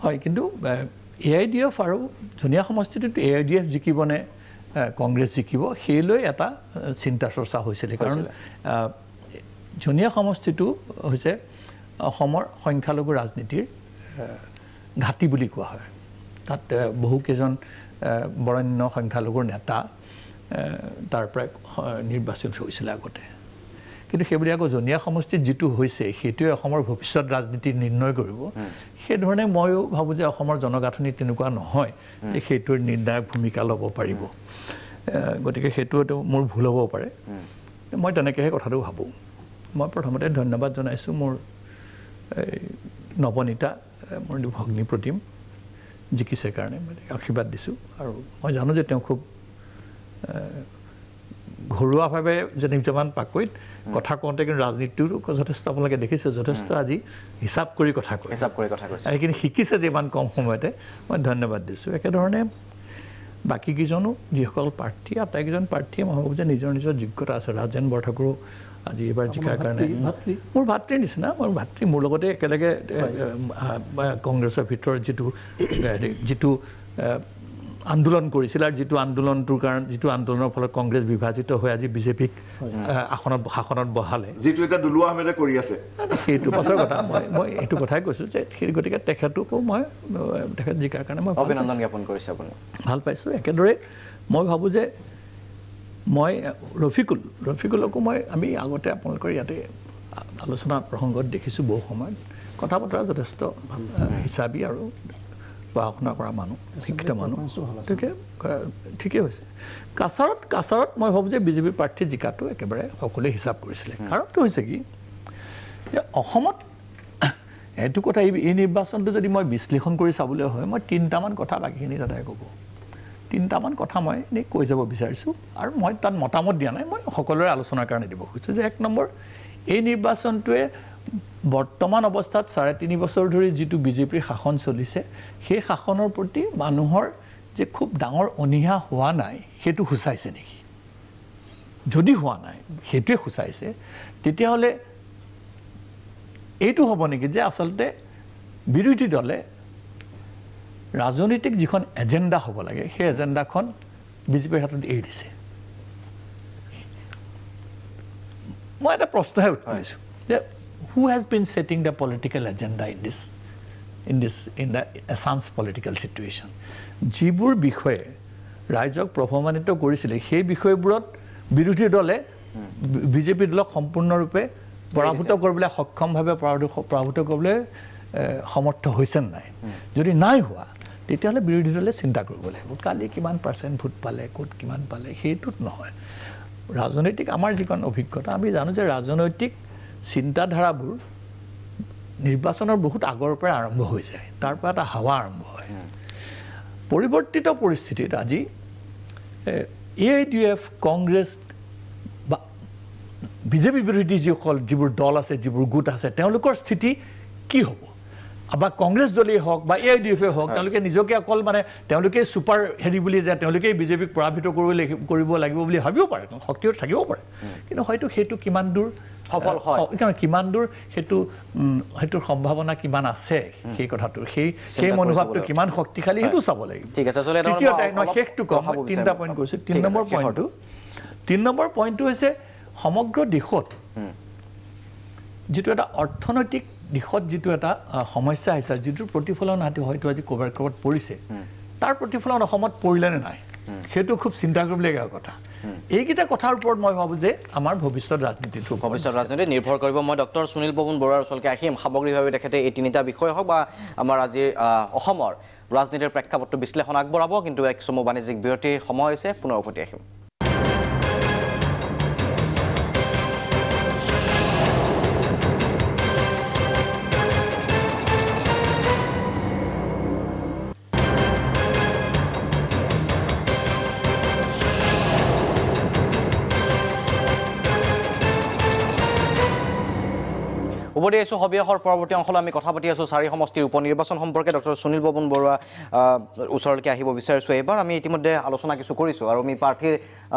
হয় কিন্তু AIUDF আৰু জনীয়া সমষ্টিটোত AIUDF জিকিবনে কংগ্ৰেছ জিকিব সেইলৈ এটা চিন্তা চৰ্চা হৈছিলে কাৰণ জনীয়া সমষ্টিটো হৈছে অসমৰ সংখ্যালঘু ৰাজনীতিৰ ঘাটি বুলি কোৱা হয় তাত বহুকেইজন বৰেণ্য সংখ্যালঘুৰ নেতা তাৰ পৰাই নিৰ্বাচিত হৈছিলে আগতে কিন্তু সেইবুলি আকৌ জনীয়া সমষ্টিত যিটো হৈছে সেইটোৱে অসমৰ ভৱিষ্যত ৰাজনীতি নিৰ্ণয় কৰিব সেইধৰণে ময়ো ভাবোঁ যে অসমৰ জনগাঁথনি তেনেকুৱা নহয় যে সেইটোৰ নিৰ্ণায়ক ভূমিকা ল'ব পাৰিব গতিকে সেইটো মোৰ ভুল হ'ব পাৰে মই তেনেকৈহে কথাটো ভাবোঁ মই প্ৰথমতে ধন্যবাদ জনাইছোঁ মোৰ নৱনীতা মোৰ ভগ্নী প্ৰতিম জিকিছে কাৰণে মই আশীৰ্বাদ দিছোঁ আৰু মই জানো যে তেওঁ খুব ঘৰুৱাভাৱে যেনিমান পাকৈত কথা কওঁতে কিন্তু ৰাজনীতিটো যথেষ্ট আপোনালোকে দেখিছে যথেষ্ট আজি হিচাপ কৰি কথা কৈছে সেইখিনি শিকিছে যিমান কম সময়তে মই ধন্যবাদ দিছোঁ একেধৰণে বাকীকেইজনো যিসকল প্ৰাৰ্থী আটাইকেইজন প্ৰাৰ্থীয়ে মই ভাবোঁ যে নিজৰ নিজৰ যোগ্যতা আছে ৰাজেন বৰঠাকুৰো আজি এইবাৰ জিকাৰ কাৰণে মোৰ ভাতৃৰ নিচিনা মোৰ ভাতৃ মোৰ লগতে একেলগে কংগ্ৰেছৰ ভিতৰত যিটো আন্দোলন কৰিছিল আৰু যিটো আন্দোলনৰ ফলত কংগ্ৰেছ বিভাজিত হৈ আজি বিজেপিক শাসনত বহালে, যিটো এটা দুলুৱা আহমেদে কৰি আছে, সেইটো পাছৰ কথা। মই এইটো কথাই কৈছোঁ যে সেই গতিকে তেখেতকো মই তেখেত জিকাৰ কাৰণে মই অভিনন্দন জ্ঞাপন কৰিছে আপুনি। ভাল পাইছোঁ। একেদৰে মই ভাবোঁ যে মই ৰফিকুলকো আমি আগতে আপোনালোকৰ ইয়াতে আলোচনা প্ৰসংগত দেখিছোঁ, বহু সময়ত কথা বতৰা যথেষ্ট হিচাপী আৰু পঢ়া শুনা কৰা মানুহ, শিক্ষিত মানুহ, গতিকে ঠিকেই হৈছে। কাছাৰত মই ভাবোঁ যে বিজেপি প্ৰাৰ্থী জিকাটো একেবাৰে সকলোৱে হিচাপ কৰিছিলে। কাৰণটো হৈছে কি যে অসমত এইটো কথা, এই নিৰ্বাচনটো যদি মই বিশ্লেষণ কৰি চাবলৈ হয়, মই 3টামান কথা বাকীখিনি দাদাই ক'ব, 3টামান কথা মই এনেই কৈ যাব বিচাৰিছোঁ আৰু মই তাত মতামত দিয়া নাই, মই সকলোৰে আলোচনাৰ কাৰণে দিব খুজিছোঁ যে 1 নম্বৰ, এই নিৰ্বাচনটোৱে বৰ্তমান অৱস্থাত 3.5 বছৰ ধৰি যিটো বিজেপিৰ শাসন চলিছে, সেই শাসনৰ প্ৰতি মানুহৰ যে খুব ডাঙৰ অনীহা হোৱা নাই সেইটো সূচাইছে নেকি? যদি হোৱা নাই, সেইটোৱে সূচাইছে, তেতিয়াহ'লে এইটো হ'ব নেকি যে আচলতে বিৰোধী দলে ৰাজনৈতিক যিখন এজেণ্ডা হ'ব লাগে, সেই এজেণ্ডাখন বিজেপিৰ হাতত এৰি দিছে? মই এটা প্ৰশ্নহে উত্তৰিছোঁ যে who has been setting the political agenda in the Assam's political situation? যিবোৰ বিষয়ে ৰাইজক প্ৰভাৱান্বিত কৰিছিলে, সেই বিষয়বোৰত বিৰোধী দলে বিজেপি দলক সম্পূৰ্ণৰূপে পৰাভূত কৰিবলৈ সক্ষমভাৱে পৰাভূত কৰিবলৈ সমৰ্থ হৈছে নাই? যদি নাই হোৱা, তেতিয়াহ'লে বিৰোধী দলে চিন্তা কৰিব লাগিব কালি কিমান % ভোট পালে, ক'ত কিমান পালে, সেইটোত নহয়। ৰাজনৈতিক আমাৰ যিখন অভিজ্ঞতা, আমি জানো যে ৰাজনৈতিক চিন্তাধাৰাবোৰ নিৰ্বাচনৰ বহুত আগৰ পৰা আৰম্ভ হৈ যায়, তাৰ পৰা এটা হাৱা আৰম্ভ হয়। পৰিৱৰ্তিত পৰিস্থিতিত আজি AIDF, কংগ্ৰেছ বা বিজেপি বিৰোধী যিবোৰ দল আছে, যিবোৰ গোট আছে, তেওঁলোকৰ স্থিতি কি হ'ব? বা কংগ্ৰেছ দলেই হওক বা AIDFে হওক, তেওঁলোকে নিজকে অকল তেওঁলোকে ছুপাৰ বুলি যে তেওঁলোকেই বিজেপিক পৰাভূত কৰিব লাগিব বুলি ভাবিব পাৰে, শক্তিও থাকিব পাৰে, কিন্তু হয়তো সেইটো কিমান দূৰ সফল হয়, কিমান দূৰ সেইটোৰ সম্ভাৱনা কিমান আছে, সেই কথাটো সেই মনোভাৱটো কিমান শক্তিশালী, সেইটো চাব লাগিব। শেষটো কম, 3টা পইণ্ট কৈছোঁ। 3 নম্বৰ পইণ্টটো হৈছে সমগ্ৰ দেশত যিটো এটা অৰ্থনৈতিক দিশত যিটো এটা সমস্যা আহিছে, যিটোৰ প্ৰতিফলন হয়তো আজি ক'ৰবাত পৰিছে, তাৰ প্ৰতিফলন অসমত পৰিলে নে নাই, সেইটো খুব চিন্তা কৰিবলগীয়া কথা। এইকেইটা কথাৰ ওপৰত মই ভাবোঁ যে আমাৰ ভৱিষ্যত ৰাজনীতি নিৰ্ভৰ কৰিব। মই ডক্টৰ সুনীল ববন বৰুৱাৰ ওচৰলৈ আহিম। সামগ্ৰিকভাৱে তেখেতে এই 3টা বিষয় হওক বা আমাৰ আজিৰ অসমৰ ৰাজনীতিৰ প্ৰেক্ষাপটটো বিশ্লেষণ আগবঢ়াব, কিন্তু এক চমু বাণিজ্যিক বিৰতিৰ সময় হৈছে, পুনৰ উভতি আহিম। উভতি আহিছোঁ সবিয়াসৰ পৰৱৰ্তী অংশলৈ। আমি কথা পাতি আছোঁ 4 সমষ্টিৰ উপ নিৰ্বাচন সম্পৰ্কে। ডক্টৰ সুনীল ববন বৰুৱা ওচৰলৈকে আহিব বিচাৰিছোঁ। এইবাৰ আমি ইতিমধ্যে আলোচনা কিছু কৰিছোঁ আৰু আমি প্ৰাৰ্থীৰ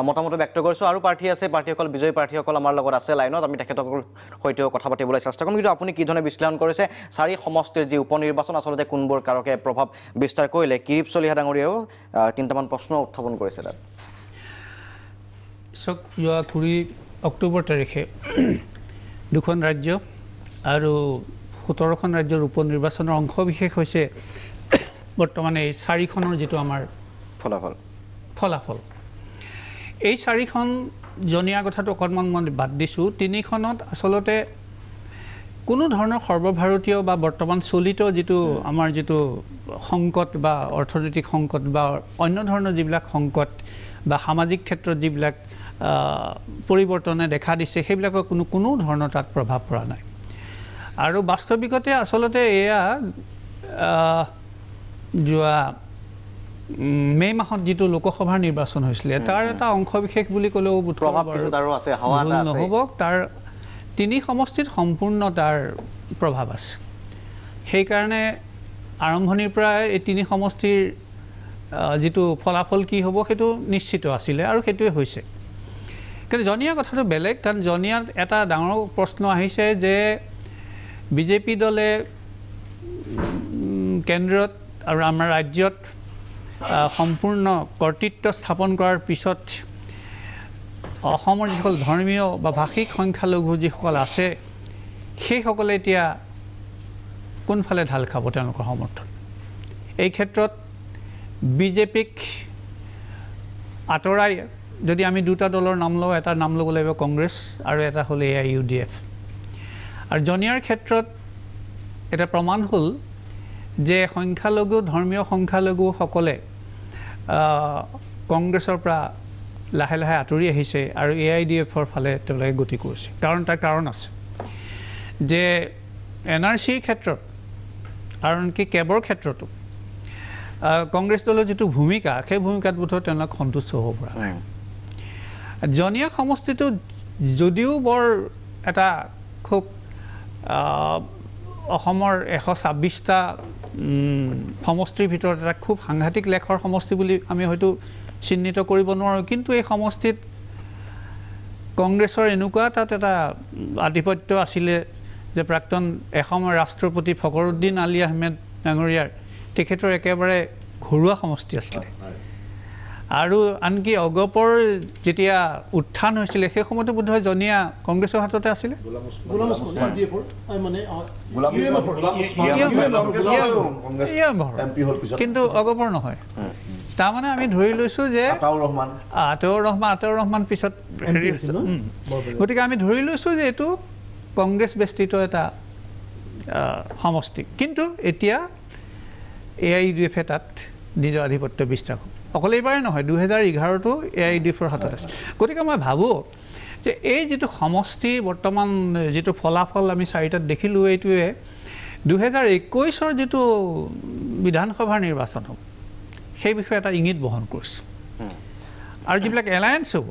মতামত ব্যক্ত কৰিছোঁ, আৰু প্ৰাৰ্থী আছে, প্ৰাৰ্থীসকল বিজয়ী প্ৰাৰ্থীসকল আমাৰ লগত আছে লাইনত, আমি তেখেতসকলৰ সৈতেও কথা পাতিবলৈ চেষ্টা কৰিম। কিন্তু আপুনি কি ধৰণে বিশ্লেষণ কৰিছে 4 সমষ্টিৰ যি উপ নিৰ্বাচন, আচলতে কোনবোৰ কাৰকে প্ৰভাৱ বিস্তাৰ কৰিলে? কিৰীপ চলিহা ডাঙৰীয়াও 3টামান প্ৰশ্ন উত্থাপন কৰিছে তাত। চাওক, যোৱা 20 অক্টোবৰ তাৰিখে 2খন ৰাজ্য আৰু 17খন ৰাজ্যৰ উপ নিৰ্বাচনৰ অংশ বিশেষ হৈছে বৰ্তমান এই 4খনৰ যিটো আমাৰ ফলাফল। এই 4খন জনীয়া কথাটো অকণমান মই বাদ দিছোঁ। 3খনত আচলতে কোনো ধৰণৰ সৰ্বভাৰতীয় বা বৰ্তমান চলিত যিটো আমাৰ যিটো সংকট বা অৰ্থনৈতিক সংকট বা অন্য ধৰণৰ যিবিলাক সংকট বা সামাজিক ক্ষেত্ৰত যিবিলাক পৰিৱৰ্তনে দেখা দিছে, সেইবিলাকৰ কোনো ধৰণৰ তাত প্ৰভাৱ পৰা নাই। আৰু বাস্তৱিকতে আচলতে এয়া যোৱা মে মাহত যিটো লোকসভাৰ নিৰ্বাচন হৈছিলে, তাৰ এটা অংশ বিশেষ বুলি ক'লেও নহ'ব। তাৰ 3 সমষ্টিত সম্পূৰ্ণ তাৰ প্ৰভাৱ আছে। সেইকাৰণে আৰম্ভণিৰ পৰা এই 3 সমষ্টিৰ যিটো ফলাফল কি হ'ব সেইটো নিশ্চিত আছিলে, আৰু সেইটোৱে হৈছে। কিন্তু জনীয়া কথাটো বেলেগ, কাৰণ জনীয়াত এটা ডাঙৰ প্ৰশ্ন আহিছে যে বিজেপি দলে কেন্দ্ৰত আৰু আমাৰ ৰাজ্যত সম্পূৰ্ণ কৰ্তৃত্ব স্থাপন কৰাৰ পিছত অসমৰ যিসকল ধৰ্মীয় বা ভাষিক সংখ্যালঘু যিসকল আছে সেইসকলে এতিয়া কোনফালে ঢাল খাব তেওঁলোকৰ সমৰ্থন এই ক্ষেত্ৰত বিজেপিক আঁতৰাই যদি আমি দুটা দলৰ নাম লওঁ এটা নাম ল'ব লাগিব কংগ্ৰেছ আৰু এটা হ'ল AIUDF আৰু জনিয়াৰ ক্ষেত্ৰত এটা প্ৰমাণ হ'ল যে সংখ্যালঘু ধৰ্মীয় সংখ্যালঘুসকলে কংগ্ৰেছৰ পৰা লাহে লাহে আঁতৰি আহিছে আৰু AIUDFৰ ফালে তেওঁলোকে গতি কৰিছে কাৰণ তাৰ কাৰণ আছে যে NRCৰ ক্ষেত্ৰত আৰু আনকি কেবৰ ক্ষেত্ৰতো কংগ্ৰেছ দলৰ যিটো ভূমিকা সেই ভূমিকাত বোধহয় তেওঁলোক সন্তুষ্ট হ'ব পৰা নাই জনিয়া সমষ্টিটো যদিও বৰ এটা খুব অসমৰ 126টা সমষ্টিৰ ভিতৰত এটা খুব সাংঘাতিক লেখৰ সমষ্টি বুলি আমি হয়তো চিহ্নিত কৰিব নোৱাৰোঁ কিন্তু এই সমষ্টিত কংগ্ৰেছৰ এনেকুৱা তাত এটা আধিপত্য আছিলে যে প্ৰাক্তন এসময়ৰ ৰাষ্ট্ৰপতি ফখৰুদ্দিন আলী আহমেদ ডাঙৰীয়াৰ তেখেতৰ একেবাৰে ঘৰুৱা সমষ্টি আছিলে আৰু আনকি অগপৰ যেতিয়া উত্থান হৈছিলে সেই সময়তো বোধহয় জনিয়া কংগ্ৰেছৰ হাততে আছিলে কিন্তু অগপৰ নহয় তাৰমানে আমি ধৰি লৈছোঁ যে আতাউৰ ৰহমান পিছত গতিকে আমি ধৰি লৈছোঁ যে এইটো কংগ্ৰেছ বেষ্টিত এটা সমষ্টি কিন্তু এতিয়া AIUDFে তাত নিজৰ আধিপত্য বিস্তাৰ হ'ল অকল এইবাৰেই নহয় 2011তো AIUDFৰ হাতত আছে গতিকে মই ভাবোঁ যে এই যিটো সমষ্টি বৰ্তমান যিটো ফলাফল আমি চাৰিটাত দেখিলোঁ এইটোৱে 2021ৰ যিটো বিধানসভাৰ নিৰ্বাচন হ'ব সেই বিষয়ে এটা ইংগিত বহন কৰিছে আৰু যিবিলাক এলায়েন্স হ'ব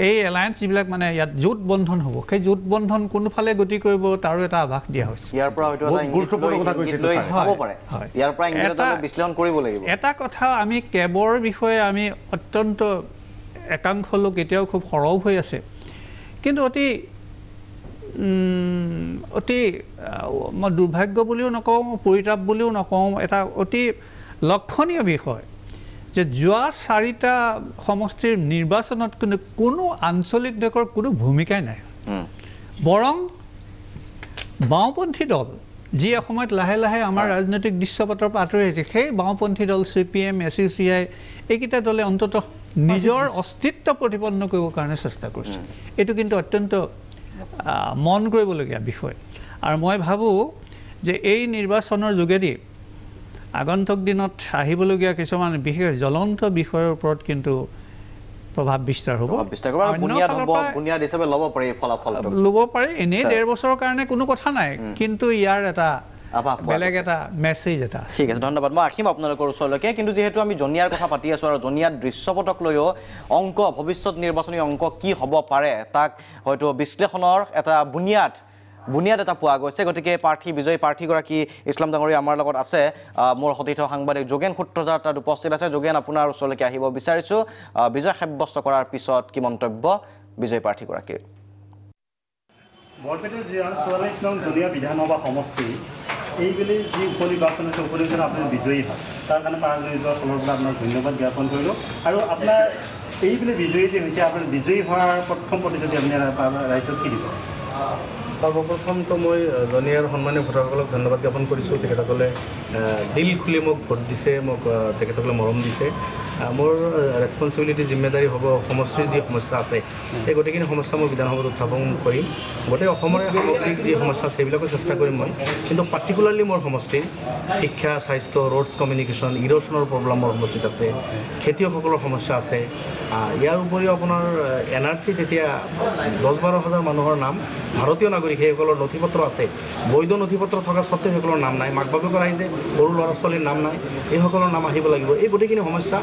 এই এলায়েন্স যিবিলাক মানে ইয়াত জোট বন্ধন হ'ব সেই জোট বন্ধন কোনফালে গতি কৰিব তাৰো এটা আভাস দিয়া হৈছে ইয়াৰ পৰা হয়তো এটা গুৰুত্বপূৰ্ণ কথা কৈছে হ'ব পাৰে ইয়াৰ পৰা ইংগিত বিশ্লেষণ কৰিব লাগিব এটা কথা আমি কেবৰ বিষয়ে আমি অত্যন্ত একাংশ লোক এতিয়াও খুব সৰব হৈ আছে কিন্তু অতি মই দুৰ্ভাগ্য বুলিও নকওঁ পৰিতাপ বুলিও নকওঁ এটা অতি লক্ষণীয় বিষয় যে যোৱা 4টা সমষ্টিৰ নিৰ্বাচনত কিন্তু কোনো আঞ্চলিক দেশৰ কোনো ভূমিকাই নাই বৰং বাওঁপন্থী দল যি সময়ত লাহে লাহে আমাৰ ৰাজনৈতিক দৃশ্যপটৰ পৰা আঁতৰি আহিছে সেই বাওঁপন্থী দল CPM SUCI এইকেইটা দলে অন্ততঃ নিজৰ অস্তিত্ব প্ৰতিপন্ন কৰিবৰ কাৰণে চেষ্টা কৰিছে এইটো কিন্তু অত্যন্ত মন কৰিবলগীয়া বিষয় আৰু মই ভাবোঁ যে এই নিৰ্বাচনৰ যোগেদি আগন্তুক দিনত আহিবলগীয়া কিছুমান বিশেষ জ্বলন্ত বিষয়ৰ ওপৰত কিন্তু প্ৰভাৱ বিস্তাৰ হ'ব বুনিয়াদ হিচাপে ল'ব পাৰে এই ফলাফলটো ল'ব পাৰে এনেই 1.5 বছৰৰ কাৰণে কোনো কথা নাই কিন্তু ইয়াৰ এটা বেলেগ এটা মেছেজ এটা ঠিক আছে ধন্যবাদ মই আহিম আপোনালোকৰ ওচৰলৈকে কিন্তু যেহেতু আমি জনিয়াৰ কথা পাতি আছোঁ আৰু জনিয়াৰ দৃশ্যপটক লৈও অংক ভৱিষ্যত নিৰ্বাচনী অংক কি হ'ব পাৰে তাক হয়তো বিশ্লেষণৰ এটা বুনিয়াদ এটা পোৱা গৈছে গতিকে বিজয়ী প্ৰাৰ্থীগৰাকী ইছলাম ডাঙৰীয়া আমাৰ লগত আছে মোৰ সতীৰ্থ সাংবাদিক যোগেন সূত্ৰধাৰ তাত উপস্থিত আছে যোগেন আপোনাৰ ওচৰলৈকে আহিব বিচাৰিছোঁ বিজয় সাব্যস্ত কৰাৰ পিছত কি মন্তব্য বিজয়ী প্ৰাৰ্থীগৰাকীৰ বৰপেটাৰ 44 নং জনিয়া বিধানসভা সমষ্টি এইবেলি যি উপনিৰ্বাচন হৈছে উপনিৰ্বাচন আপুনি বিজয়ী হয় তাৰ কাৰণে পাৰজয়ী যোৱাৰ ফলৰ পৰা আপোনাক ধন্যবাদ জ্ঞাপন কৰিলোঁ আৰু আপোনাৰ এইবেলি বিজয়ী যে হৈছে আপোনাৰ বিজয়ী হোৱাৰ প্ৰথম প্ৰতিশ্ৰুতি আপুনি ৰাইজক কি দিব সৰ্বপ্ৰথমটো মই জনিয়াৰ সন্মানীয় ভোটাৰসকলক ধন্যবাদ জ্ঞাপন কৰিছোঁ তেখেতসকলে দিল খুলি মোক ভোট দিছে মোক তেখেতসকলে মৰম দিছে মোৰ ৰেছপনচিবিলিটি জিম্মেদাৰী হ'ব সমষ্টিৰ যি সমস্যা আছে সেই গোটেইখিনি সমস্যা মই বিধানসভাত উত্থাপন কৰিম গোটেই অসমৰে সামগ্ৰিক যি সমস্যা আছে সেইবিলাকো চেষ্টা কৰিম মই কিন্তু পাৰ্টিকুলাৰলি মোৰ সমষ্টিৰ শিক্ষা স্বাস্থ্য ৰোডছ কমিউনিকেশ্যন ইৰ'শ্যনৰ প্ৰব্লেম মোৰ সমষ্টিত আছে খেতিয়কসকলৰ সমস্যা আছে ইয়াৰ উপৰিও আপোনাৰ NRC তেতিয়া 10-12 হাজাৰ মানুহৰ নাম ভাৰতীয় নাগৰিক সেইসকলৰ নথি পত্ৰ আছে বৈধ নথি পত্ৰ থকা স্বত্তেও সেইসকলৰ নাম নাই মাক বাপেকৰ আহিছে সৰু ল'ৰা ছোৱালীৰ নাম নাই এইসকলৰ নাম আহিব লাগিব এই গোটেইখিনি সমস্যা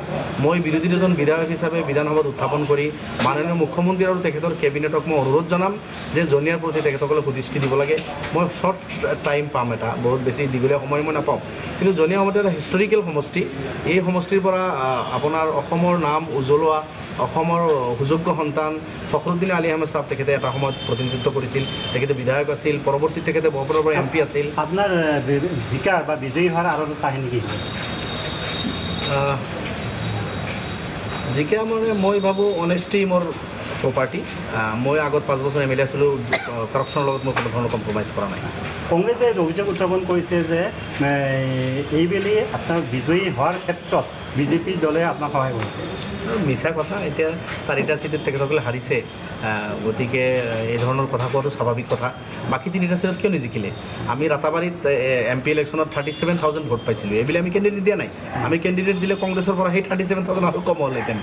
মই বিৰোধী এজন বিধায়ক হিচাপে বিধানসভাত উত্থাপন কৰি মাননীয় মুখ্যমন্ত্ৰী আৰু তেখেতৰ কেবিনেটক মই অনুৰোধ জনাম যে জনিয়াৰ প্ৰতি তেখেতসকলে সুদৃষ্টি দিব লাগে মই শ্বৰ্ট টাইম পাম এটা বহুত বেছি দীঘলীয়া সময় মই নাপাওঁ কিন্তু জনিয়া সমষ্টি এটা হিষ্টৰিকেল সমষ্টি এই সমষ্টিৰ পৰা আপোনাৰ অসমৰ নাম উজ্বলোৱা অসমৰ সুযোগ্য সন্তান ফখৰুদ্দিন আলী আহমেদ ছাহেব তেখেতে এটা সময়ত প্ৰতিনিধিত্ব কৰিছিল তেখেতে বিধায়ক আছিল পৰৱৰ্তী তেখেতে বৰপেটাৰ পৰা MP আছিল আপোনাৰ জিকাৰ বা বিজয়ী হোৱাৰ আৰু কাহিনী কি জিকা মানে মই ভাবোঁ অনেষ্টি মোৰ প্ৰপাৰ্টি মই আগত 5 বছৰ MLA আছিলোঁ কৰাপশ্যনৰ লগত মই কোনো ধৰণৰ কম্প্ৰমাইজ কৰা নাই কংগ্ৰেছে অভিযোগ উত্থাপন কৰিছে যে এইবেলি আপোনাৰ বিজয়ী হোৱাৰ ক্ষেত্ৰত বিজেপি দলে আপোনাক সহায় কৰিছে মিছা কথা এতিয়া 4টা চিটত তেখেতসকলে হাৰিছে গতিকে এই ধৰণৰ কথা কোৱাটো স্বাভাৱিক কথা বাকী 3টা চিটত কিয় নিজিকিলে আমি ৰাতাবাৰীত MP ইলেকশ্যনত 37,000 ভোট পাইছিলোঁ এইবিলাক আমি কেণ্ডিডেট দিয়া নাই আমি কেণ্ডিডেট দিলে কংগ্ৰেছৰ পৰা সেই 37,000 আৰু কম হ'লহেঁতেন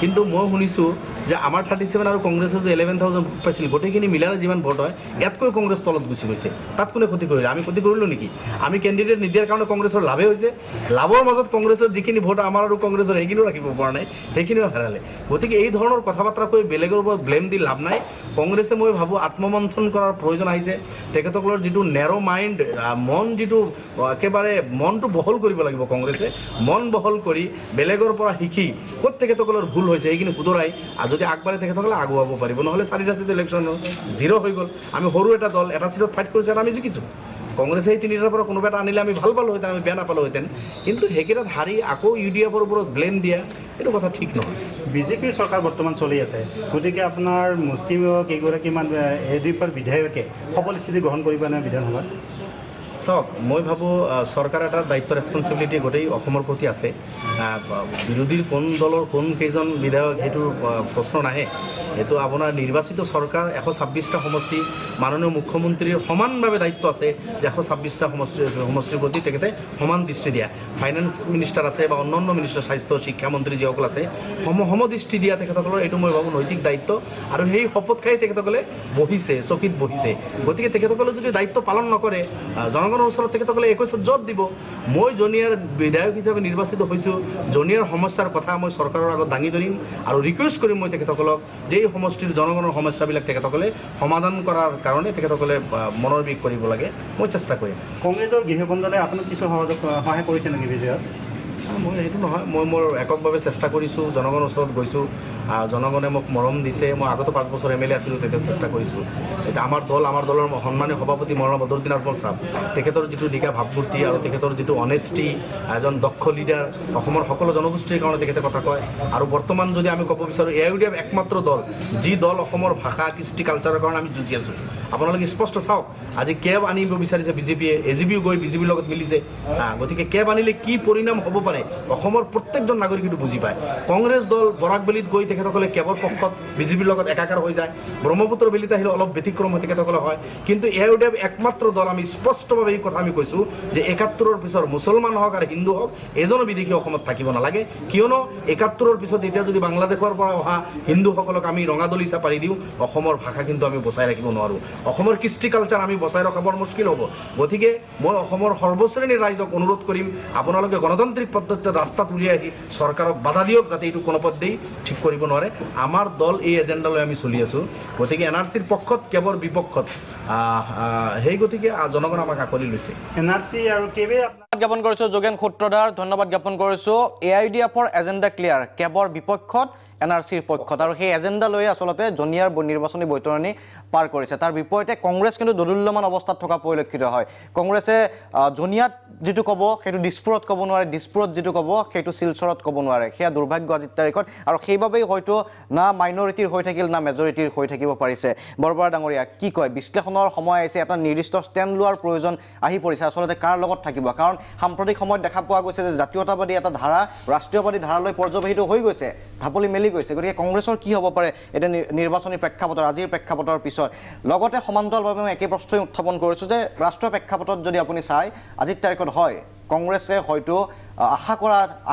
কিন্তু মই শুনিছোঁ যে আমাৰ 37 আৰু কংগ্ৰেছৰ যে 11,000 ভোট পাইছিল গোটেইখিনি মিলাই যিমান ভোট হয় ইয়াতকৈ কংগ্ৰেছ তলত গুচি গৈছে তাত কোনে ক্ষতি কৰিলে আমি ক্ষতি কৰিলোঁ নেকি আমি কেণ্ডিডেট নিদিয়াৰ কাৰণে কংগ্ৰেছৰ লাভে হৈছে লাভৰ মাজত কংগ্ৰেছৰ যিখিনি ভোট আমাৰ আৰু কংগ্ৰেছৰ সেইখিনিও ৰাখিব পৰা নাই সেইখিনিও হেৰালে গতিকে এই ধৰণৰ কথা বাৰ্তা কৈ বেলেগৰ ওপৰত ব্লেম দি লাভ নাই কংগ্ৰেছে মই ভাবোঁ আত্মমন্থন কৰাৰ প্ৰয়োজন আহিছে তেখেতসকলৰ যিটো নেৰ' মাইণ্ড মন যিটো একেবাৰে মনটো বহল কৰিব লাগিব কংগ্ৰেছে মন বহল কৰি বেলেগৰ পৰা শিকি ক'ত তেখেতসকলৰ ভুল হৈছে সেইখিনি শুধৰাই আৰু যদি আগবাঢ়ে তেখেতসকলে আগুৱাব পাৰিব নহ'লে 4টা চিট ইলেকশ্যন 0 হৈ গ'ল আমি সৰু এটা দল এটা চিটত ফাইট কৰিছে আৰু আমি জিকিছোঁ কংগ্ৰেছে এই 3টাৰ পৰা কোনোবা এটা আনিলে আমি ভাল পালোঁহেঁতেন আমি বেয়া নাপালোঁহেঁতেন কিন্তু সেইকেইটাত হাৰি আকৌ UDFৰ ওপৰত ব্লেম দিয়া এইটো কথা ঠিক নহয় বিজেপিৰ চৰকাৰ বৰ্তমান চলি আছে গতিকে আপোনাৰ মুছলিম কেইগৰাকীমান ADFৰ বিধায়কে সবল স্থিতি গ্ৰহণ কৰিব নে বিধানসভাত চাওক মই ভাবোঁ চৰকাৰ এটা দায়িত্ব ৰেছপনচিবিলিটি গোটেই অসমৰ প্ৰতি আছে বিৰোধীৰ কোন দলৰ কোন কেইজন বিধায়ক সেইটো প্ৰশ্ন নাহে এইটো আপোনাৰ নিৰ্বাচিত চৰকাৰ 126টা সমষ্টি মাননীয় মুখ্যমন্ত্ৰীৰ সমানভাৱে দায়িত্ব আছে যে 126টা সমষ্টিৰ প্ৰতি তেখেতে সমান দৃষ্টি দিয়া ফাইনেন্স মিনিষ্টাৰ আছে বা অন্যান্য মিনিষ্টাৰ স্বাস্থ্য শিক্ষামন্ত্ৰী যিসকল আছে সমদৃষ্টি দিয়া তেখেতসকলৰ এইটো মই ভাবোঁ নৈতিক দায়িত্ব আৰু সেই শপত খাই তেখেতসকলে বহিছে চকীত বহিছে গতিকে তেখেতসকলে যদি দায়িত্ব পালন নকৰে জনগণৰ ওচৰত তেখেতসকলে 21ত জব দিব মই জনিয়াৰ বিধায়ক হিচাপে নিৰ্বাচিত হৈছোঁ জনিয়াৰ সমস্যাৰ কথা মই চৰকাৰৰ আগত দাঙি ধৰিম আৰু ৰিকুৱেষ্ট কৰিম মই তেখেতসকলক যে এই সমষ্টিৰ জনগণৰ সমস্যাবিলাক তেখেতসকলে সমাধান কৰাৰ কাৰণে তেখেতসকলে মনৰ বিষ কৰিব লাগে মই চেষ্টা কৰিম কংগ্ৰেছৰ গৃহবন্দলে আপোনাক কিছু সহায় কৰিছে নেকি বিজয়ত মই সেইটো নহয় মই মোৰ এককভাৱে চেষ্টা কৰিছোঁ জনগণৰ ওচৰত গৈছোঁ জনগণে মোক মৰম দিছে মই আগতো 5 বছৰ MLA আছিলোঁ তেতিয়াও চেষ্টা কৰিছোঁ এতিয়া আমাৰ দলৰ সন্মানীয় সভাপতি মৌলানা বদৰুদ্দিন আজমল চাহাব তেখেতৰ যিটো নিকা ভাৱমূৰ্তি আৰু তেখেতৰ যিটো অনেষ্টি এজন দক্ষ লিডাৰ অসমৰ সকলো জনগোষ্ঠীৰ কাৰণে তেখেতে কথা কয় আৰু বৰ্তমান যদি আমি ক'ব বিচাৰোঁ AIUDF একমাত্ৰ দল যি দল অসমৰ ভাষা কৃষ্টি কালচাৰৰ কাৰণে আমি যুঁজি আছোঁ আপোনালোকে স্পষ্ট চাওক আজি কেব আনিব বিচাৰিছে বিজেপিয়ে AGPও গৈ বিজেপিৰ লগত মিলিছে গতিকে কেব আনিলে কি পৰিণাম হ'ব পাৰে অসমৰ প্ৰত্যেকজন নাগৰিক এইটো বুজি পায় কংগ্ৰেছ দল বৰাকবেলিত গৈ তেখেতসকলে কেৱল পক্ষত বিজেপিৰ লগত একাকাৰ হৈ যায় ব্ৰহ্মপুত্ৰ বেলিত আহিলে অলপ ব্যতিক্ৰম তেখেতসকলে হয় কিন্তু AIUDF একমাত্ৰ দল আমি স্পষ্টভাৱে এই কথা আমি কৈছোঁ যে 71ৰ পিছৰ মুছলমান হওক আৰু হিন্দু হওক এজনো বিদেশী অসমত থাকিব নালাগে কিয়নো 71ৰ পিছত এতিয়া যদি বাংলাদেশৰ পৰা অহা হিন্দুসকলক আমি ৰঙাদলি চাপাৰি দিওঁ অসমৰ ভাষা কিন্তু আমি বচাই ৰাখিব নোৱাৰোঁ অসমৰ কৃষ্টি কালচাৰ আমি বচাই ৰখাব মুস্কিল হ'ব গতিকে মই অসমৰ সৰ্বশ্ৰেণীৰ ৰাইজক অনুৰোধ কৰিম আপোনালোকে গণতান্ত্ৰিক পদ্ধতিত ৰাস্তাত উলিয়াই আহি চৰকাৰক বাধা দিয়ক যাতে এইটো কোনোপধ্যেই ঠিক কৰিব নোৱাৰে আমাৰ দল এই এজেণ্ডা লৈ আমি চলি আছোঁ গতিকে NRCৰ পক্ষত কেৱল বিপক্ষত সেই গতিকে জনগণ আমাক আঁকোৱালি লৈছে NRC আৰু কেবে জ্ঞাপন কৰিছোঁ যোগেন সূত্ৰধাৰ ধন্যবাদ জ্ঞাপন কৰিছোঁ AIUDFৰ এজেণ্ডা ক্লিয়াৰ কেৱল বিপক্ষত NRCৰ পক্ষত আৰু সেই এজেণ্ডা লৈ আচলতে জনিয়াৰ নিৰ্বাচনী বৈতৰণি পাৰ কৰিছে তাৰ বিপৰীতে কংগ্ৰেছ কিন্তু দোদুল্যমান অৱস্থাত থকা পৰিলক্ষিত হয় কংগ্ৰেছে জনিয়াত যিটো ক'ব সেইটো দিছপুৰত ক'ব নোৱাৰে দিছপুৰত যিটো ক'ব সেইটো শিলচৰত ক'ব নোৱাৰে সেয়া দুৰ্ভাগ্য আজিৰ তাৰিখত আৰু সেইবাবেই হয়তো না মাইনৰিটিৰ হৈ থাকিল না মেজৰিটিৰ হৈ থাকিব পাৰিছে বৰবৰা ডাঙৰীয়া কি কয় বিশ্লেষণৰ সময় আহিছে এটা নিৰ্দিষ্ট ষ্টেণ্ড লোৱাৰ প্ৰয়োজন আহি পৰিছে আচলতে কাৰ লগত থাকিব কাৰণ সাম্প্ৰতিক সময়ত দেখা পোৱা গৈছে যে জাতীয়তাবাদী এটা ধাৰা ৰাষ্ট্ৰীয়বাদী ধাৰালৈ পৰ্যবেসিত হৈ গৈছে ঢাপলি মেলি গৈছে গতিকে কংগ্ৰেছৰ কি হ'ব পাৰে এতিয়া নিৰ্বাচনী প্ৰেক্ষাপটৰ আজিৰ প্ৰেক্ষাপটৰ পিছত লগতে সমান্তৰালভাৱে মই একে প্ৰশ্নই উত্থাপন কৰিছোঁ যে ৰাষ্ট্ৰীয় প্ৰেক্ষাপটত যদি আপুনি চাই আজিৰ তাৰিখত হয় কংগ্ৰেছে হয়তো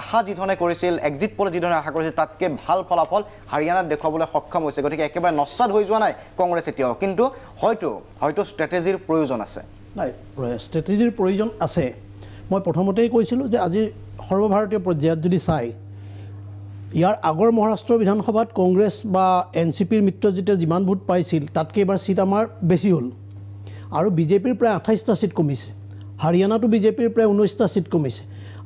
আশা যিধৰণে কৰিছিল এক্সিট পল যিধৰণে আশা কৰিছিল তাতকৈ ভাল ফলাফল হাৰিয়ানাত দেখুৱাবলৈ সক্ষম হৈছে গতিকে একেবাৰে নস্বাদ হৈ যোৱা নাই কংগ্ৰেছ এতিয়াও কিন্তু হয়তো ষ্ট্ৰেটেজিৰ প্ৰয়োজন আছে নাই ষ্ট্ৰেটেজিৰ প্ৰয়োজন আছে মই প্ৰথমতেই কৈছিলোঁ যে আজি সৰ্বভাৰতীয় পৰ্যায়ত যদি চাই ইয়াৰ আগৰ মহাৰাষ্ট্ৰ বিধানসভাত কংগ্ৰেছ বা NCPৰ মিত্ৰজোঁটে যিমান ভোট পাইছিল তাতকৈ এবাৰ চিট আমাৰ বেছি হ'ল আৰু বিজেপিৰ প্ৰায় 28টা চিট কমিছে হাৰিয়ানাতো বিজেপিৰ প্ৰায় 19টা চিট কমিছে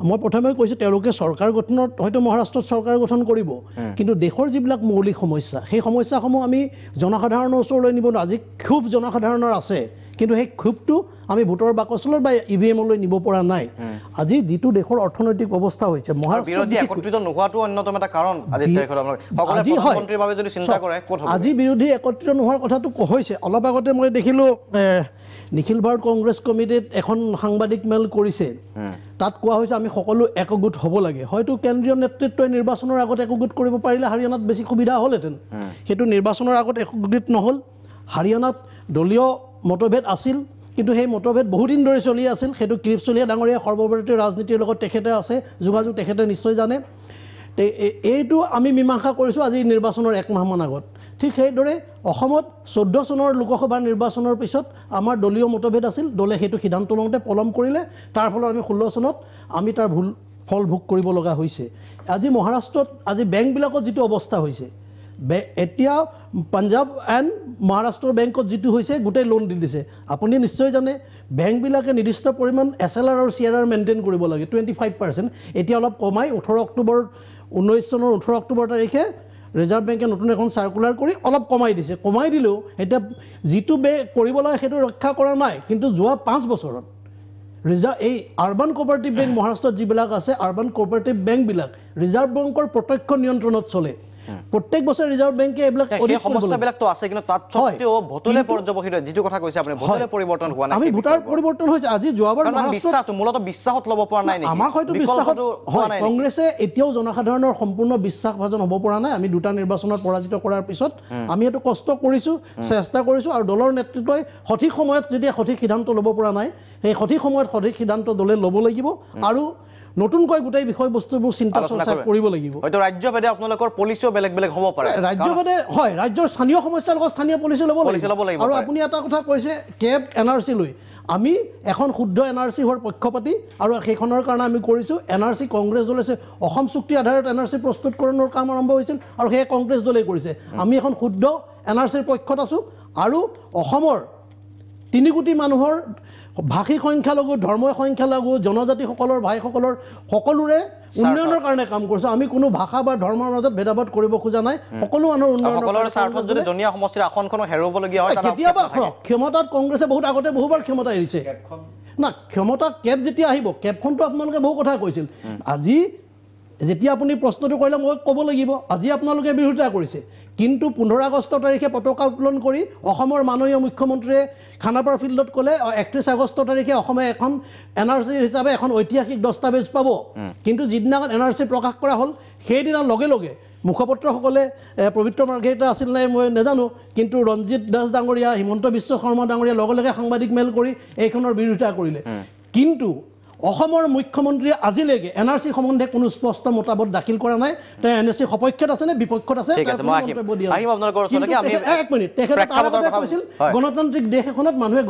মই প্ৰথমে কৈছোঁ তেওঁলোকে চৰকাৰ গঠনত হয়তো মহাৰাষ্ট্ৰত চৰকাৰ গঠন কৰিব কিন্তু দেশৰ যিবিলাক মৌলিক সমস্যা সেই সমস্যাসমূহ আমি জনসাধাৰণৰ ওচৰলৈ নিব নোৱাৰোঁ আজি খুব জনসাধাৰণৰ আছে কিন্তু সেই ক্ষোভটো আমি ভোটৰ বাকচলৈ বা EVM-লৈ নিব পৰা নাই আজি যিটো দেশৰ অৰ্থনৈতিক অৱস্থা হৈছে বিৰোধী একত্ৰিত নোহোৱাটো অন্যতম এটা কাৰণ আজি তাৰিখত সকলোৱে প্ৰধানমন্ত্ৰীৰ বাবে যদি চিন্তা কৰে ক'ত হ'ব আজি বিৰোধী একত্ৰিত নোহোৱাৰ কথাটো হৈছে অলপ আগতে মই দেখিলোঁ নিখিল ভাৰত কংগ্ৰেছ কমিটিত এখন সাংবাদিক মেল কৰিছে তাত কোৱা হৈছে আমি সকলো একগোট হ'ব লাগে হয়তো কেন্দ্ৰীয় নেতৃত্বই নিৰ্বাচনৰ আগত একগোট কৰিব পাৰিলে হাৰিয়ানাত বেছি সুবিধা হ'লহেঁতেন সেইটো নিৰ্বাচনৰ আগত একগোট নহ'ল হাৰিয়ানাত দলীয় মতভেদ আছিল কিন্তু সেই মতভেদ বহুদিন ধৰি চলি আছিল সেইটো কিৰিপ চলিহা ডাঙৰীয়া সৰ্বভাৰতীয় ৰাজনীতিৰ লগত তেখেতে আছে যোগাযোগ তেখেতে নিশ্চয় জানে এইটো আমি মীমাংসা কৰিছোঁ আজি নিৰ্বাচনৰ 1 মাহমান আগত ঠিক সেইদৰে অসমত 14 চনৰ লোকসভা নিৰ্বাচনৰ পিছত আমাৰ দলীয় মতভেদ আছিল দলে সেইটো সিদ্ধান্ত লওঁতে পলম কৰিলে তাৰ ফলত আমি 16 চনত আমি তাৰ ফল ভোগ কৰিব লগা হৈছে আজি মহাৰাষ্ট্ৰত আজি বেংকবিলাকত যিটো অৱস্থা হৈছে এতিয়া পাঞ্জাব এণ্ড মহাৰাষ্ট্ৰৰ বেংকত যিটো হৈছে গোটেই লোন দি দিছে আপুনি নিশ্চয় জানে বেংকবিলাকে নিৰ্দিষ্ট পৰিমাণ SLR আৰু CRR মেইনটেইন কৰিব লাগে 25% এতিয়া অলপ কমাই 19 চনৰ 18 অক্টোবৰ তাৰিখে ৰিজাৰ্ভ বেংকে নতুন এখন চাৰ্কুলাৰ কৰি অলপ কমাই দিছে কমাই দিলেও এতিয়া যিটো কৰিব লাগে সেইটো ৰক্ষা কৰা নাই কিন্তু যোৱা 5 বছৰত এই আৰ্বান কোঅপাৰেটিভ বেংক মহাৰাষ্ট্ৰত যিবিলাক আছে আৰ্বান কোঅপাৰেটিভ বেংকবিলাক ৰিজাৰ্ভ বেংকৰ প্ৰত্যক্ষ নিয়ন্ত্ৰণত চলে প্ৰত্যেক বছৰ ৰিজাৰ্ভ বেংকে এইবিলাক সমস্যাবিলাকতো আছে কিন্তু তাত সত্ত্বেও ভোটলে পৰ্যবেক্ষিত যিটো কথা কৈছে আপুনি ভোটলে পৰিৱৰ্তন হোৱা নাই আমি ভোটাৰ পৰিৱৰ্তন হৈছে আজি যোৱাবাৰ বিশ্বাসটো মূলতঃ বিশ্বাসত ল'ব পৰা নাই নেকি আমাক হয়তো বিশ্বাসত হোৱা নাই কংগ্ৰেছে এতিয়াও জনসাধাৰণৰ সম্পূৰ্ণ বিশ্বাসভাজন হ'ব পৰা নাই আমি দুটা নিৰ্বাচনত পৰাজিত কৰাৰ পিছত আমি এইটো কষ্ট কৰিছোঁ চেষ্টা কৰিছোঁ আৰু দলৰ নেতৃত্বই সঠিক সময়ত যদি সঠিক সিদ্ধান্ত ল'ব পৰা নাই সেই সঠিক সময়ত সঠিক সিদ্ধান্ত দলে ল'ব লাগিব আৰু নতুনকৈ গোটেই বিষয়বস্তুবোৰ চিন্তা চৰ্চা কৰিব লাগিব হয়তো ৰাজ্যভেদে আপোনালোকৰ পলিচিও বেলেগ বেলেগ হ'ব পাৰে ৰাজ্যভেদে হয় ৰাজ্যৰ স্থানীয় সমস্যাৰ লগত স্থানীয় পলিচি ল'ব লাগিব আৰু আপুনি এটা কথা কৈছে কেব NRC লৈ আমি এখন শুদ্ধ NRC হোৱাৰ পক্ষপাতি আৰু সেইখনৰ কাৰণে আমি কৰিছোঁ NRC কংগ্ৰেছ দলে অসম চুক্তি আধাৰত NRC প্ৰস্তুতকৰণৰ কাম আৰম্ভ হৈছিল আৰু সেয়া কংগ্ৰেছ দলে কৰিছে আমি এখন শুদ্ধ NRCৰ পক্ষত আছোঁ আৰু অসমৰ 3 কোটি মানুহৰ ভাষী সংখ্যালঘু ধৰ্মীয় সংখ্যালঘু জনজাতিসকলৰ ভাইসকলৰ সকলোৰে উন্নয়নৰ কাৰণে কাম কৰিছোঁ আমি কোনো ভাষা বা ধৰ্মৰ মাজত ভেদাভেদ কৰিব খোজা নাই সকলো মানুহৰ উন্নয়নৰ স্বাৰ্থত যদি জনীয়া সমষ্টিৰ আসনখন হেৰুৱাবলগীয়া হয় কেতিয়াবা ক্ষমতাত কংগ্ৰেছে বহুত আগতে বহুবাৰ ক্ষমতা এৰিছে না ক্ষমতা কেব যেতিয়া আহিব কেবখনটো আপোনালোকে বহু কথা কৈছিল আজি যেতিয়া আপুনি প্ৰশ্নটো কৰিলে মই ক'ব লাগিব আজি আপোনালোকে বিৰোধিতা কৰিছে কিন্তু 15 আগষ্ট তাৰিখে পতাকা উত্তোলন কৰি অসমৰ মাননীয় মুখ্যমন্ত্ৰীয়ে খানাপাৰা ফিল্ডত ক'লে 31 আগষ্ট তাৰিখে অসমে এখন NRC হিচাপে এখন ঐতিহাসিক দস্তাবেজ পাব কিন্তু যিদিনাখন NRC প্ৰকাশ কৰা হ'ল সেইদিনা লগে লগে মুখপত্ৰসকলে পবিত্ৰ মাৰ্ঘেৰিটা আছিল নাই মই নাজানো কিন্তু ৰঞ্জিত দাস ডাঙৰীয়া হিমন্ত বিশ্ব শৰ্মা ডাঙৰীয়া লগে লগে সাংবাদিক মেল কৰি এইখনৰ বিৰোধিতা কৰিলে কিন্তু অসমৰ মুখ্যমন্ত্ৰীয়ে আজিলৈকে NRC সম্বন্ধে কোনো স্পষ্ট মতামত দাখিল কৰা নাই তেওঁ NRC সপক্ষত আছে নে বিপক্ষত আছে গণতান্ত্ৰিক দেশ এখনত মানুহে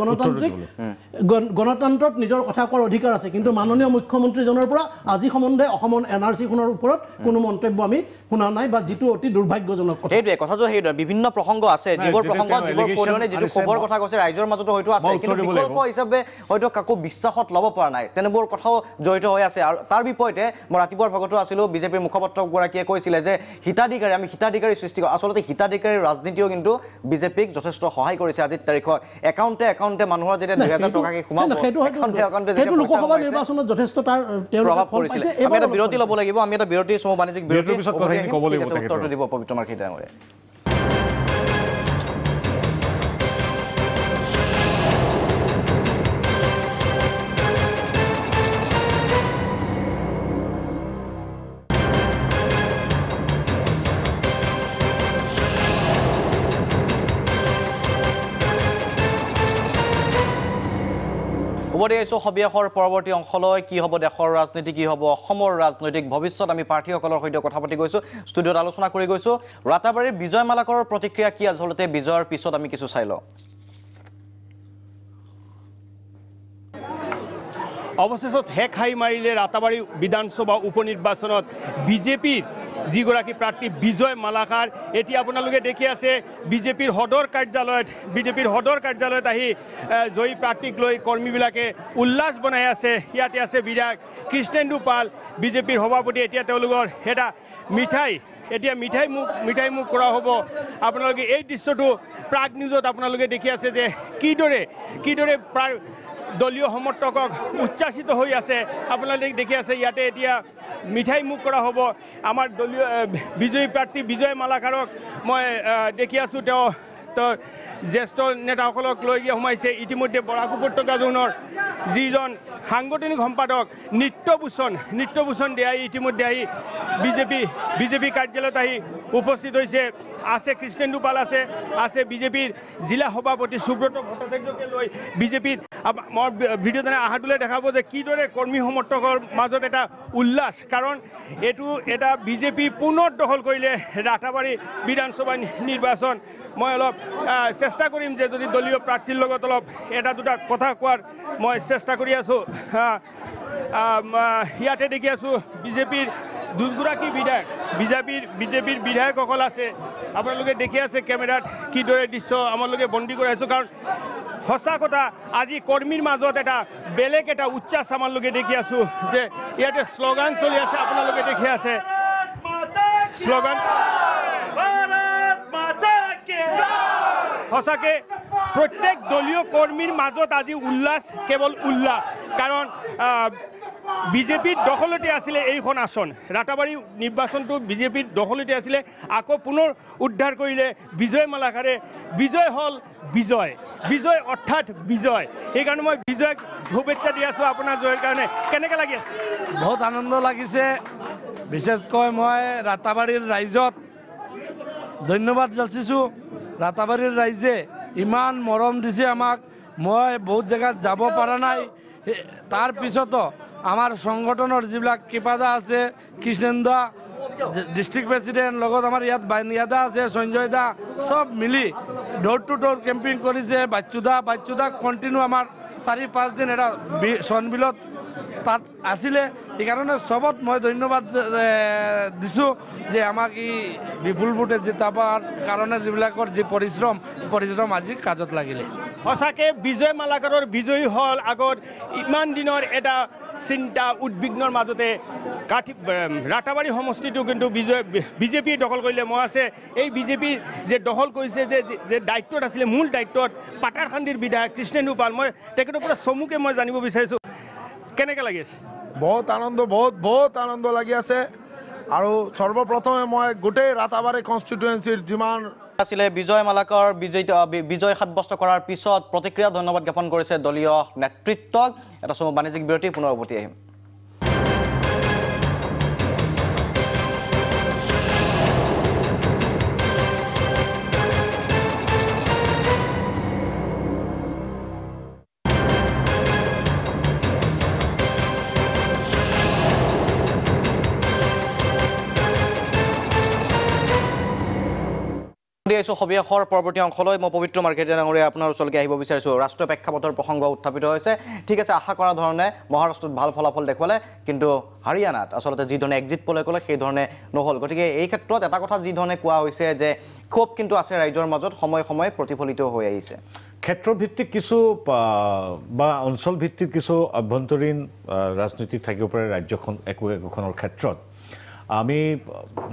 গণতন্ত্ৰত নিজৰ কথা কোৱাৰ অধিকাৰ আছে কিন্তু মাননীয় মুখ্যমন্ত্ৰীজনৰ পৰা আজি সম্বন্ধে অসমৰ NRC খনৰ ওপৰত কোনো মন্তব্য আমি শুনা নাই বা যিটো অতি দুৰ্ভাগ্যজনক কথা এইটোৱে কথাটো সেইটোৱে বিভিন্ন প্ৰসংগ আছে যিবোৰ প্ৰসংগত যিবোৰ পৰিমাণে যিটো খবৰ কথা কৈছে ৰাইজৰ মাজতো হয়তো আছে কিন্তু বিকল্প হিচাপে হয়তো কাকো বিশ্বাসত ল'ব পৰা নাই তেনেবোৰ কথাও জড়িত হৈ আছে আৰু তাৰ বিপৰীতে মই ৰাতিপুৱাৰ ভাগতো আছিলোঁ বিজেপিৰ মুখপাত্ৰগৰাকীয়ে কৈছিলে যে হিতাধিকাৰী আমি হিতাধিকাৰী সৃষ্টি কৰোঁ আচলতে হিতাধিকাৰী ৰাজনীতিও কিন্তু বিজেপিক যথেষ্ট সহায় কৰিছে আজিৰ তাৰিখত একাউণ্টে মানুহৰ যেতিয়া 2000 টকাকে সোমাব সেইটো লোকসভা নিৰ্বাচনত যথেষ্ট তাৰ প্ৰভাৱ পৰিছিলে আমি এটা বিৰতি ল'ব লাগিব আমি এটা বিৰতি চমু বাণিজ্যিক বিৰতি উত্তৰটো দিব পবিত্ৰ মাৰ্ঘেৰিটা ডাঙৰীয়া সবিয়াসৰ পৰৱৰ্তী অংশলৈ কি হ'ব দেশৰ ৰাজনীতি কি হ'ব অসমৰ ৰাজনৈতিক ভৱিষ্যত আমি প্ৰাৰ্থীসকলৰ সৈতে কথা পাতি গৈছোঁ ষ্টুডিঅ'ত আলোচনা কৰি গৈছোঁ ৰাতাবাৰীৰ বিজয় মালাকৰৰ প্ৰতিক্ৰিয়া কি আচলতে বিজয়ৰ পিছত আমি কিছু চাই লওঁ অৱশেষত হেক হাই মাৰিলে ৰাতাবাৰী বিধানসভা উপনিৰ্বাচনত বিজেপিৰ যিগৰাকী প্ৰাৰ্থী বিজয় মালাকাৰ এতিয়া আপোনালোকে দেখি আছে বিজেপিৰ সদৰ কাৰ্যালয়ত আহি জয়ী প্ৰাৰ্থীক লৈ কৰ্মীবিলাকে উল্লাস বনাই আছে ইয়াতে আছে বিধায়ক কৃষ্ণেন্দু পাল বিজেপিৰ সভাপতি এতিয়া তেওঁলোকৰ এটা মিঠাই এতিয়া মিঠাই মুখ কৰা হ'ব আপোনালোকে এই দৃশ্যটো প্ৰাগ নিউজত আপোনালোকে দেখি আছে যে কিদৰে প্ৰায় দলীয় সমৰ্থকক উচ্ছ্বাসিত হৈ আছে আপোনালোকে দেখি আছে ইয়াতে এতিয়া মিঠাই মুখ কৰা হ'ব আমাৰ দলীয় বিজয়ী প্ৰাৰ্থী বিজয় মালাকাৰক মই দেখি আছোঁ তেওঁ জ্যেষ্ঠ নেতাসকলক লৈ গিয়ে সোমাইছে ইতিমধ্যে বৰাক উপত্যকা জোনৰ যিজন সাংগঠনিক সম্পাদক নিত্যভূষণ দেয়াই ইতিমধ্যে আহি বিজেপি কাৰ্যালয়ত আহি উপস্থিত হৈছে আছে কৃষ্ণেন্দু পাল আছে বিজেপিৰ জিলা সভাপতি সুব্ৰত ভট্টাচাৰ্যকে লৈ বিজেপিত মই ভিডিঅ' যেনে আহাটোলে দেখাব যে কিদৰে কৰ্মী সমৰ্থকৰ মাজত এটা উল্লাস কাৰণ এইটো এটা বিজেপি পুনৰ দখল কৰিলে ৰাতাবাৰী বিধানসভা নিৰ্বাচন মই অলপ চেষ্টা কৰিম যে যদি দলীয় প্ৰাৰ্থীৰ লগত অলপ এটা দুটা কথা কোৱাৰ মই চেষ্টা কৰি আছোঁ ইয়াতে দেখি আছোঁ বিজেপিৰ দুগৰাকী বিজেপিৰ বিধায়কসকল আছে আপোনালোকে দেখি আছে কেমেৰাত কিদৰে দৃশ্য আমালোকে বন্দী কৰি আছোঁ কাৰণ সঁচা কথা আজি কৰ্মীৰ মাজত এটা বেলেগ এটা উচ্ছ্বাস আমালোকে দেখি আছোঁ যে ইয়াতে শ্লোগান চলি আছে আপোনালোকে দেখি আছে শ্লোগান সঁচাকৈ প্ৰত্যেক দলীয় কৰ্মীৰ মাজত আজি উল্লাস কেৱল উল্লাস কাৰণ বিজেপিৰ দখলতে আছিলে এইখন আসন ৰাতাবাৰী নিৰ্বাচনটো বিজেপিৰ দখলতে আছিলে আকৌ পুনৰ উদ্ধাৰ কৰিলে বিজয় মালাকাৰে বিজয় হ'ল বিজয় অৰ্থাৎ বিজয় সেইকাৰণে মই বিজয়ক শুভেচ্ছা দি আছোঁ আপোনাৰ জয়ৰ কাৰণে কেনেকৈ লাগি আছে বহুত আনন্দ লাগিছে বিশেষকৈ মই ৰাতাবাৰীৰ ৰাইজত ধন্যবাদ যাচিছোঁ ৰাতাবাৰীৰ ৰাইজে ইমান মৰম দিছে আমাক মই বহুত জেগাত যাব পৰা নাই তাৰ পিছতো আমাৰ সংগঠনৰ যিবিলাক কিপাদা আছে কৃষ্ণেন্দা ডিষ্ট্ৰিক্ট প্ৰেচিডেণ্ট লগত আমাৰ ইয়াত বাইনিয়াদা আছে সঞ্জয় দা সব মিলি ডোৰ টু ডোৰ কেম্পিং কৰিছে বাচ্চুদাক কণ্টিনিউ আমাৰ 4-5 দিন এটা চনবিলত তাত আছিলে সেইকাৰণে চবত মই ধন্যবাদ দিছোঁ যে আমাক ই বিপুল ভোটে জিতাবৰ কাৰণে যিবিলাকৰ যি পৰিশ্ৰম আজি কাজত লাগিলে সঁচাকৈ বিজয় মালাকাৰৰ বিজয়ী হ'ল আগত ইমান দিনৰ এটা চিন্তা উদ্বিগ্নৰ মাজতে ৰাতাবাৰী সমষ্টিটো কিন্তু বিজেপিয়ে দখল কৰিলে মই আছে এই বিজেপি যে দখল কৰিছে যে দায়িত্বত আছিলে মূল দায়িত্বত পাটাৰখান্দিৰ বিধায়ক কৃষ্ণেন্দু পাল মই তেখেতৰ পৰা চমুকে মই জানিব বিচাৰিছোঁ কেনেকৈ লাগি আছে বহুত আনন্দ লাগি আছে আৰু সৰ্বপ্ৰথমে মই গোটেই ৰাতাবাৰী কনষ্টিটুৱেঞ্চিৰ যিমান আছিলে বিজয় মালাকৰ বিজয় সাব্যস্ত কৰাৰ পিছত প্ৰতিক্ৰিয়া ধন্যবাদ জ্ঞাপন কৰিছে দলীয় নেতৃত্বক এটা সময় বাণিজ্যিক বিৰতি পুনৰ উভতি আহিম সবিয়াসৰ পৰৱৰ্তী অংশলৈ মই পবিত্ৰ মাৰ্কেটিয়া ডাঙৰীয়া আপোনাৰ ওচৰলৈকে আহিব বিচাৰিছোঁ ৰাষ্ট্ৰীয় প্ৰেক্ষাপটৰ প্ৰসংগ উত্থাপিত হৈছে ঠিক আছে আশা কৰা ধৰণে মহাৰাষ্ট্ৰত ভাল ফলাফল দেখুৱালে কিন্তু হাৰিয়ানাত আচলতে যি ধৰণে এক্সিট পলে ক'লে সেই ধৰণে নহ'ল গতিকে এই ক্ষেত্ৰত এটা কথা যি ধৰণে কোৱা হৈছে যে ক্ষোভ কিন্তু আছে ৰাইজৰ মাজত সময়ে প্ৰতিফলিত হৈ আহিছে ক্ষেত্ৰভিত্তিক কিছু বা অঞ্চল ভিত্তিক কিছু অভ্যন্তৰীণ ৰাজনীতিক থাকিব পাৰে ৰাজ্যখন একোখনৰ ক্ষেত্ৰত আমি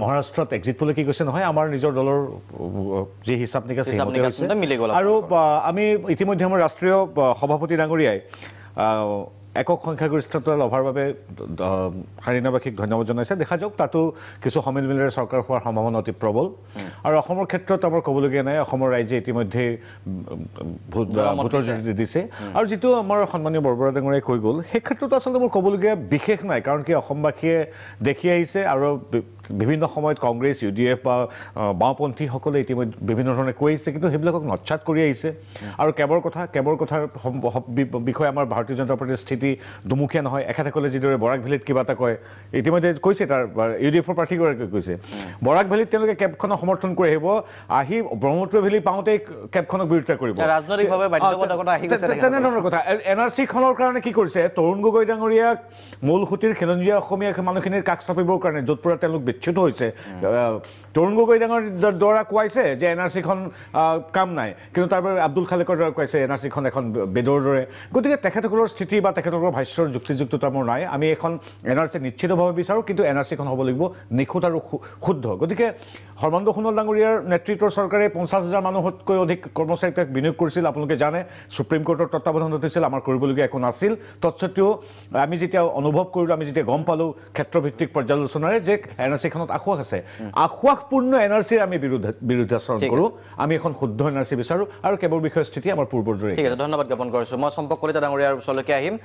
মহাৰাষ্ট্ৰত এক্সিট পলে কি কৈছে নহয় আমাৰ নিজৰ দলৰ যি হিচাপ নিকাচ আৰু আমি ইতিমধ্যে আমাৰ ৰাষ্ট্ৰীয় সভাপতি ডাঙৰীয়াই একক সংখ্যাগৰিষ্ঠতা লভাৰ বাবে হাৰিয়ানাবাসীক ধন্যবাদ জনাইছে দেখা যাওক তাতো কিছু সমিল মিলেৰে চৰকাৰ হোৱাৰ সম্ভাৱনা অতি প্ৰবল আৰু অসমৰ ক্ষেত্ৰত আমাৰ ক'বলগীয়া নাই অসমৰ ৰাইজে ইতিমধ্যে ভোটৰ জৰিয়তে দিছে আৰু যিটো আমাৰ সন্মানীয় বৰবৰা ডাঙৰীয়াই কৈ গ'ল সেই ক্ষেত্ৰত আচলতে মোৰ ক'বলগীয়া বিশেষ নাই কাৰণ কি অসমবাসীয়ে দেখি আহিছে আৰু বিভিন্ন সময়ত কংগ্ৰেছ UDF বা বাওঁপন্থীসকলে ইতিমধ্যে বিভিন্ন ধৰণে কৈ আহিছে কিন্তু সেইবিলাকক নচ্ছাত কৰি আহিছে আৰু কেবৰ কথাৰ বিষয়ে আমাৰ ভাৰতীয় জনতা পাৰ্টীৰ স্থিতি দুমুখীয়া নহয় এখেতসকলে যিদৰে বৰাক ভেলীত কিবা এটা কয় ইতিমধ্যে কৈছে তাৰ UDFৰ প্ৰাৰ্থীগৰাকীয়ে কৈছে বৰাক ভেলীত তেওঁলোকে কেবখনক সমৰ্থন কৰি আহি ব্ৰহ্মপুত্ৰ ভেলী পাওঁতেই কেবখনক বিৰোধিতা কৰিব ৰাজনৈতিকভাৱে বাধ্যবাধকতা আহি গৈছে তেনেধৰণৰ কথা NRC খনৰ কাৰণে কি কৰিছে তৰুণ গগৈ ডাঙৰীয়াক মূল সুঁতিৰ খিলঞ্জীয়া অসমীয়া মানুহখিনিৰ কাষ চাপিবৰ কাৰণে য'ত পৰা তেওঁলোক বিচ্যুত হৈছে তৰুণ গগৈ ডাঙৰীয়াৰ দ্বাৰা কোৱাইছে যে NRC খন কাম নাই কিন্তু তাৰ বাবে আব্দুল খালেকৰ দ্বাৰা কৈছে NRC খন এখন বেদৰ দৰে গতিকে তেখেতসকলৰ স্থিতি বা তেখেতলোকৰ ভাষ্যৰ যুক্তিযুক্ততা মোৰ নাই আমি এখন NRC নিশ্চিতভাৱে বিচাৰোঁ কিন্তু NRCখন হ'ব লাগিব নিখুঁত আৰু শুদ্ধ গতিকে সৰ্বানন্দ সোণোৱাল ডাঙৰীয়াৰ নেতৃত্বৰ চৰকাৰে 50,000 মানুহতকৈ অধিক কৰ্মচাৰীক বিনিয়োগ কৰিছিল আপোনালোকে জানে সুপ্ৰিম কোৰ্টৰ তত্বাৱধানত হৈছিল আমাৰ কৰিবলগীয়া একো নাছিল তৎসত্ত্বেও আমি যেতিয়া অনুভৱ কৰিলোঁ আমি যেতিয়া গম পালোঁ ক্ষেত্ৰভিত্তিক পৰ্যালোচনাৰে যে NRCখনত আখুৱাহ আছে আখুৱাহপূৰ্ণ NRCৰ আমি বিৰুদ্ধাচৰণ কৰোঁ আমি এখন শুদ্ধ NRC বিচাৰোঁ আৰু কেৱল বিষয়ৰ স্থিতি আমাৰ পূৰ্বৰ দৰে ঠিক আছে ধন্যবাদ জ্ঞাপন কৰিছোঁ মই চম্পক কলিতা ডাঙৰীয়াৰ ওচৰলৈকে আহিম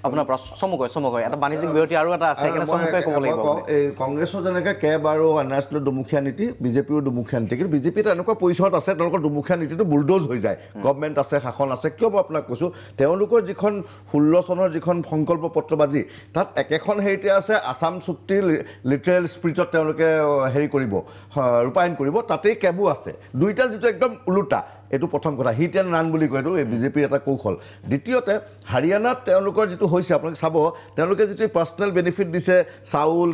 আপোনাৰ পৰা চমুকৈ এটা বাণিজ্যিক বিৰতি আৰু এটা আছে সেইকাৰণে চমুকৈ ক'ব লাগিব এই কংগ্ৰেছৰ যেনেকৈ কেব আৰু NRCৰ দুমুখীয়া নীতি বিজেপিৰো দুমুখীয়া নীতি কিন্তু বিজেপিত এনেকুৱা পৰিচয়ত আছে তেওঁলোকৰ দুমুখীয়া নীতিটো বুলডোজ হৈ যায় গভৰ্ণমেণ্ট আছে শাসন আছে কিয় মই আপোনাক কৈছোঁ তেওঁলোকৰ যিখন 16 চনৰ যিখন সংকল্প পত্ৰবাজি তাত একেখন হেৰিতে আছে আছাম চুক্তি লিটাৰেল স্পিৰিটত তেওঁলোকে হেৰি কৰিব ৰূপায়ণ কৰিব তাতেই কেবো আছে দুইটা যিটো একদম ওলোটা এইটো প্ৰথম কথা হিট এণ্ড ৰান বুলি কয় এইটো এই বিজেপিৰ এটা কৌশল দ্বিতীয়তে হাৰিয়ানাত তেওঁলোকৰ যিটো হৈছে আপোনালোকে চাব তেওঁলোকে যিটো পাৰ্চনেল বেনিফিট দিছে চাউল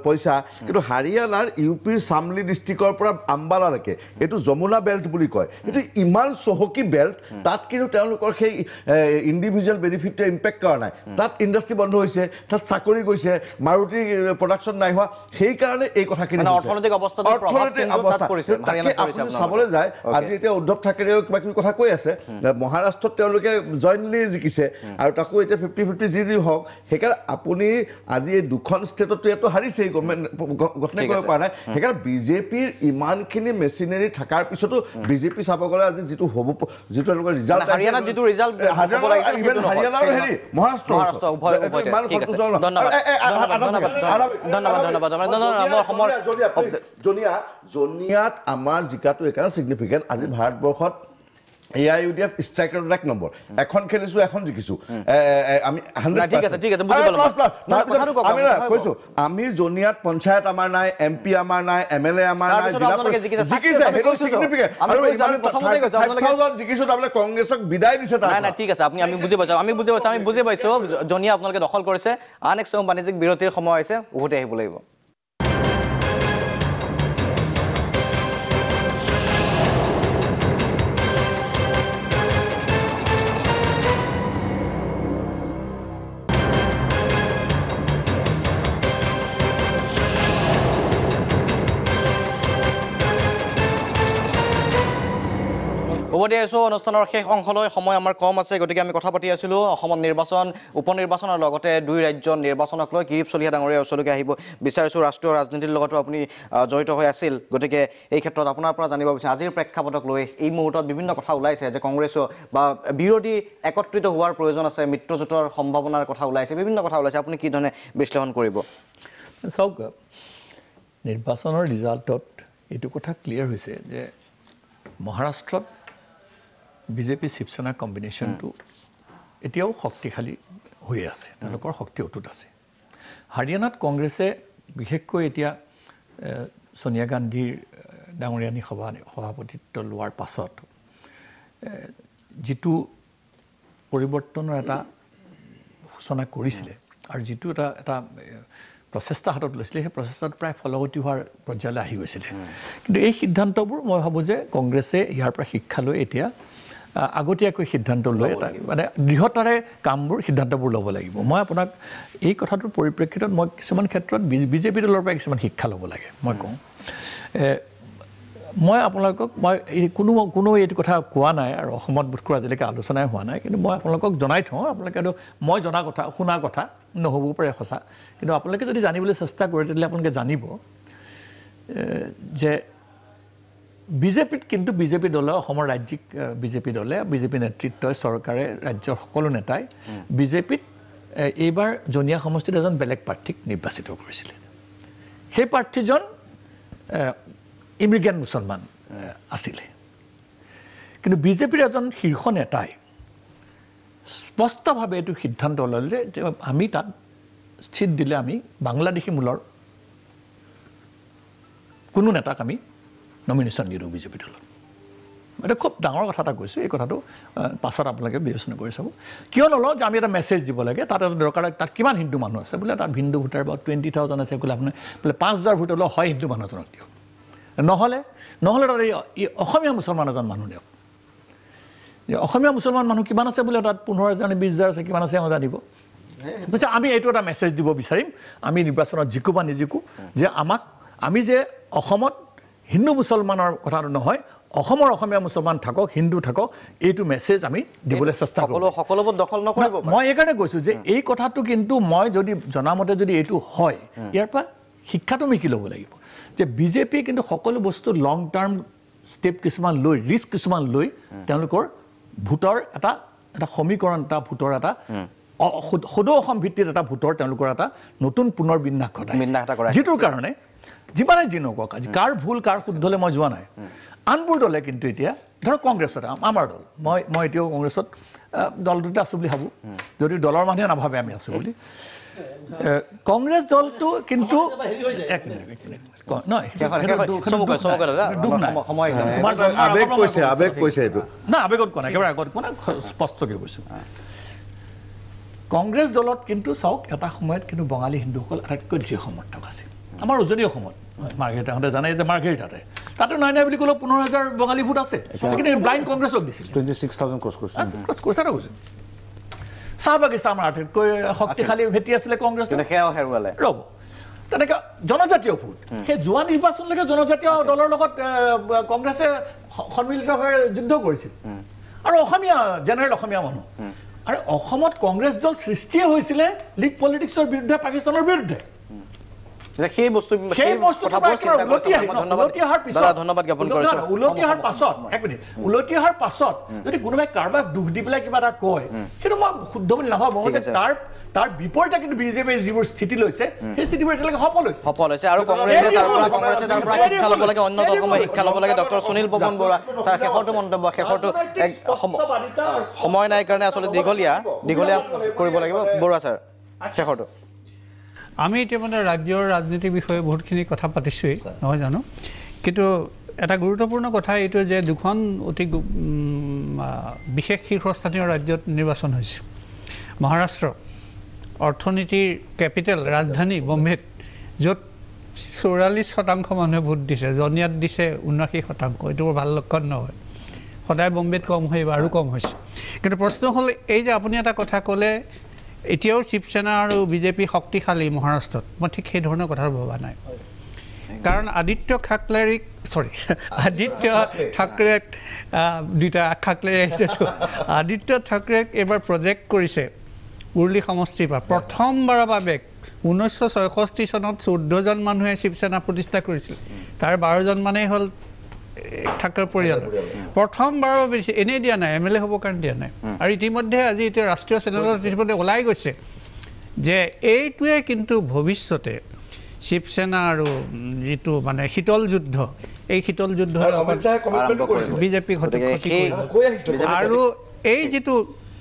পইচা কিন্তু হাৰিয়ানাৰ UPৰ চামলি ডিষ্ট্ৰিক্টৰ পৰা আম্বালালৈকে এইটো যমুনা বেল্ট বুলি কয় এইটো ইমান চহকী বেল্ট তাত কিন্তু তেওঁলোকৰ সেই ইণ্ডিভিজুৱেল বেনিফিটটোৱে ইম্পেক্ট কৰা নাই তাত ইণ্ডাষ্ট্ৰি বন্ধ হৈছে তাত চাকৰি গৈছে মাৰুতি প্ৰডাকশ্যন নাই হোৱা সেইকাৰণে এই কথাখিনি অৰ্থনৈতিক অৱস্থাটো চাবলৈ যায় আজি এতিয়া উদ্ধৱ ঠাকৰেও কিবা কিবি কথা কৈ আছে মহাৰাষ্ট্ৰত তেওঁলোকে জইণ্টলি জিকিছে আৰু তাকো এতিয়া 50-50 যি হওক সেইকাৰণে আপুনি আজি এই দুখন ষ্টেটতো ইয়াতো হাৰিছে গভৰ্ণমেণ্ট গঠন কৰিব পৰা নাই সেইকাৰণে বিজেপিৰ ইমানখিনি মেচিনাৰী থকাৰ পিছতো বিজেপি চাব গ'লে আজি যিটো হ'ব যিটো তেওঁলোকৰ ৰিজাল্ট হাৰিয়ানাত যিটো ৰিজাল্ট হাৰিয়ানাৰ হেৰি মহাৰাষ্ট্ৰ জনিয়াত আমাৰ জিকাটো একেবাৰে ছিগনিফিকেণ্ট আজি ভাৰতবৰ্ষত AIUDF ষ্ট্ৰাইকাৰ এক নম্বৰ এখন খেলিছোঁ এখন জিকিছোঁ আমি 100% কৈছোঁ আমি জনিয়াত পঞ্চায়ত আমাৰ নাই MP আমাৰ নাই MLA আমাৰ নাই জিকিছে সেইটো ছিগনিফিকেণ্ট আৰু জিকিছোঁ তাৰমানে কংগ্ৰেছক বিদায় দিছে নাই ঠিক আছে আমি বুজি পাইছোঁ জনিয়া আপোনালোকে দখল কৰিছে আন এক বাণিজ্যিক বিৰতিৰ সময় হৈছে উভতি আহিব লাগিব উভতি আহিছোঁ অনুষ্ঠানৰ শেষ অংশলৈ সময় আমাৰ কম আছে গতিকে আমি কথা পাতি আছিলোঁ অসমত নিৰ্বাচন উপনিৰ্বাচনৰ লগতে দুই ৰাজ্যৰ নিৰ্বাচনক লৈ কিৰিপ চলিহা ডাঙৰীয়াৰ ওচৰলৈকে আহিব বিচাৰিছোঁ ৰাষ্ট্ৰীয় ৰাজনীতিৰ লগতো আপুনি জড়িত হৈ আছিল গতিকে এই ক্ষেত্ৰত আপোনাৰ পৰা জানিব বিচাৰিছোঁ আজিৰ প্ৰেক্ষাপটক লৈ এই মুহূৰ্তত বিভিন্ন কথা ওলাইছে যে কংগ্ৰেছৰ বা বিৰোধী একত্ৰিত হোৱাৰ প্ৰয়োজন আছে মিত্ৰজোঁটৰ সম্ভাৱনাৰ কথা ওলাইছে বিভিন্ন কথা ওলাইছে আপুনি কি ধৰণে বিশ্লেষণ কৰিব চাওক নিৰ্বাচনৰ ৰিজাল্টত এইটো কথা ক্লিয়াৰ হৈছে যে মহাৰাষ্ট্ৰত বিজেপি শিৱসেনা কম্বিনেশ্যনটো এতিয়াও শক্তিশালী হৈ আছে তেওঁলোকৰ শক্তি অটুট আছে হাৰিয়ানাত কংগ্ৰেছে বিশেষকৈ এতিয়া সোনিয়া গান্ধীৰ ডাঙৰীয়ানী সভাপতিত্ব লোৱাৰ পাছত যিটো পৰিৱৰ্তনৰ এটা সূচনা কৰিছিলে আৰু যিটো এটা প্ৰচেষ্টা হাতত লৈছিলে সেই প্ৰচেষ্টাত প্ৰায় ফলগতি হোৱাৰ পৰ্যায়লৈ আহি গৈছিলে কিন্তু এই সিদ্ধান্তবোৰ মই ভাবোঁ যে কংগ্ৰেছে ইয়াৰ পৰা শিক্ষা লৈ এতিয়া আগতীয়াকৈ সিদ্ধান্ত লৈ এটা মানে দৃঢ়তাৰে কামবোৰ সিদ্ধান্তবোৰ ল'ব লাগিব মই আপোনাক এই কথাটোৰ পৰিপ্ৰেক্ষিতত মই কিছুমান ক্ষেত্ৰত বিজেপি দলৰ পৰা কিছুমান শিক্ষা ল'ব লাগে মই কওঁ মই আপোনালোকক মই কোনো এইটো কথা কোৱা নাই আৰু অসমত বোধকৰো আজিলৈকে আলোচনাই হোৱা নাই কিন্তু মই আপোনালোকক জনাই থওঁ আপোনালোকে মই জনা কথা শুনা কথা নহ'বও পাৰে সঁচা কিন্তু আপোনালোকে যদি জানিবলৈ চেষ্টা কৰে তেতিয়াহ'লে আপোনালোকে জানিব যে বিজেপিত কিন্তু বিজেপি দলে অসমৰ ৰাজ্যিক বিজেপি দলে বিজেপি নেতৃত্বই চৰকাৰে ৰাজ্যৰ সকলো নেতাই বিজেপিত এইবাৰ জনিয়া সমষ্টিত এজন বেলেগ প্ৰাৰ্থীক নিৰ্বাচিত কৰিছিলে সেই প্ৰাৰ্থীজন ইমিগ্ৰেণ্ট মুছলমান আছিলে কিন্তু বিজেপিৰ এজন শীৰ্ষ নেতাই স্পষ্টভাৱে এইটো সিদ্ধান্ত ল'লে যে আমি তাত স্থিত দিলে আমি বাংলাদেশী মূলৰ কোনো নেতাক আমি নমিনেশ্যন দিওঁ বিজেপি দলত এটা খুব ডাঙৰ কথা এটা কৈছোঁ এই কথাটো পাছত আপোনালোকে বিবেচনা কৰি চাব কিয় নলওঁ যে আমি এটা মেছেজ দিব লাগে তাত এটা দৰকাৰ তাত কিমান হিন্দু মানুহ আছে বোলে তাত হিন্দু ভোটাৰ বা 20,000 আছে বোলে আপুনি বোলে 5,000 ভোট হ'লেও হয় হিন্দু মানুহ এজনক দিয়ক নহ'লে তাত অসমীয়া মুছলমান এজন মানুহ দিয়ক যে অসমীয়া মুছলমান মানুহ কিমান আছে বোলে তাত 15,000 নে 20,000 আছে কিমান আছে আমি জানিব বুজিছে আমি এইটো এটা মেছেজ দিব বিচাৰিম আমি নিৰ্বাচনত জিকো বা নিজিকো যে আমি যে অসমত হিন্দু মুছলমানৰ কথাটো নহয় অসমৰ অসমীয়া মুছলমান থাকক হিন্দু থাকক এইটো মেছেজ আমি দিবলৈ চেষ্টা কৰোঁ সকলোবোৰ দখল নকৰিব মই এইকাৰণে কৈছোঁ যে এই কথাটো কিন্তু মই যদি জনামতে যদি এইটো হয় ইয়াৰ পৰা শিক্ষাটো আমি কি ল'ব লাগিব যে বিজেপি কিন্তু সকলো বস্তু লং টাৰ্ম ষ্টেপ কিছুমান লৈ ৰিস্ক কিছুমান লৈ তেওঁলোকৰ ভোটৰ এটা সমীকৰণ এটা ভোটৰ এটা সদৌ অসম ভিত্তিত এটা ভোটৰ তেওঁলোকৰ এটা নতুন পুনৰ বিন্যাস ঘটাইছে যিটোৰ কাৰণে যিমানে যি নকওক আজি কাৰ ভুল কাৰ শুদ্ধলৈ মই যোৱা নাই আনবোৰ দলে কিন্তু এতিয়া ধৰক কংগ্ৰেছত আমাৰ দল মই এতিয়াও কংগ্ৰেছত দলটোতে আছোঁ বুলি ভাবোঁ যদি দলৰ মানুহে নাভাবে আমি আছোঁ বুলি কংগ্ৰেছ দলটো কিন্তু এক মিনিট আবেগত কোৱা নাই একেবাৰে আগত কোৱা নাই স্পষ্টকৈ কৈছোঁ কংগ্ৰেছ দলত কিন্তু চাওক এটা সময়ত কিন্তু বঙালী হিন্দুসকল আটাইতকৈ দৃঢ় সমৰ্থক আছিল আমাৰ উজনি অসমত মাৰ্ঘেৰিটাহঁতে জানে যে মাৰ্ঘেৰিটাতে তাতে নাই বুলি ক'লেও 15,000 বঙালী ভোট আছে কিন্তু ব্লাইণ্ড কংগ্ৰেছক দিছিল 26,000 ক্ৰছ কৰিছে চাহ বাগিচা আমাৰ আটাইতকৈ শক্তিশালী ভেটি আছিলে কংগ্ৰেছ ৰ'ব তেনেকৈ জনজাতীয় ভোট সেই যোৱা নিৰ্বাচনলৈকে জনজাতীয় দলৰ লগত কংগ্ৰেছে সন্মিলিতভাৱে যুদ্ধ কৰিছিল আৰু অসমীয়া জেনেৰেল অসমীয়া মানুহ আৰু অসমত কংগ্ৰেছ দল সৃষ্টিয়ে হৈছিলে লীগ পলিটিক্সৰ বিৰুদ্ধে পাকিস্তানৰ বিৰুদ্ধে সেই বস্তু উলটি অহাৰ পাছত যদি কোনোবাই কাৰোবাক দুখ দি পেলাই কিবা এটা কয় কিন্তু মই শুদ্ধ বুলি নাভাবোঁ যে তাৰ বিপৰীতে কিন্তু বিজেপিয়ে যিবোৰ স্থিতি লৈছে সেই স্থিতিবোৰ এতিয়ালৈকে সফল হৈছে আৰু কংগ্ৰেছে তাৰ পৰা শিক্ষা ল'ব লাগে অন্য দলসমূহে শিক্ষা ল'ব লাগে ডক্টৰ সুনীল পৱন বৰুৱা তাৰ শেষৰটো মন্তব্য শেষৰটো সময় নাই কাৰণে আচলতে দীঘলীয়া কৰিব লাগিব বৰুৱা ছাৰ শেষৰটো আমি এতিয়া মানে ৰাজ্যৰ ৰাজনীতিৰ বিষয়ে বহুতখিনি কথা পাতিছোঁৱেই নহয় জানো কিন্তু এটা গুৰুত্বপূৰ্ণ কথা এইটো যে দুখন অতি বিশেষ শীৰ্ষস্থানীয় ৰাজ্যত নিৰ্বাচন হৈছে মহাৰাষ্ট্ৰ অৰ্থনীতিৰ কেপিটেল ৰাজধানী বম্বেত য'ত 44% মানুহে ভোট দিছে জনিয়াত দিছে 79% এইটো বৰ ভাল লক্ষণ নহয় সদায় বম্বেত কম হয় আৰু কম হৈছে কিন্তু প্ৰশ্ন হ'ল এই যে আপুনি এটা কথা ক'লে এতিয়াও শিৱসেনা আৰু বিজেপি শক্তিশালী মহাৰাষ্ট্ৰত মই ঠিক সেই ধৰণৰ কথা ভবা নাই কাৰণ আদিত্য ঠাকৰেক দুটা ঠাকৰে আদিত্য ঠাকৰেক এবাৰ প্ৰজেক্ট কৰিছে উৰলি সমষ্টিৰ পৰা প্ৰথমবাৰৰ বাবে 1966 চনত 14জন মানুহে শিৱসেনা প্ৰতিষ্ঠা কৰিছিল তাৰ 12জন মানেই হ'ল ঠাকৰে পৰিয়াল প্ৰথমবাৰৰ বাবে এনেই দিয়া নাই MLA হ'বৰ কাৰণে দিয়া নাই আৰু ইতিমধ্যে আজি এতিয়া ৰাষ্ট্ৰীয় চেনেলত ইতিমধ্যে ওলাই গৈছে যে এইটোৱে কিন্তু ভৱিষ্যতে শিৱসেনা আৰু যিটো মানে শীতল যুদ্ধ এই শীতল যুদ্ধৰ বিজেপিক ক্ষতি কৰিব আৰু এই যিটো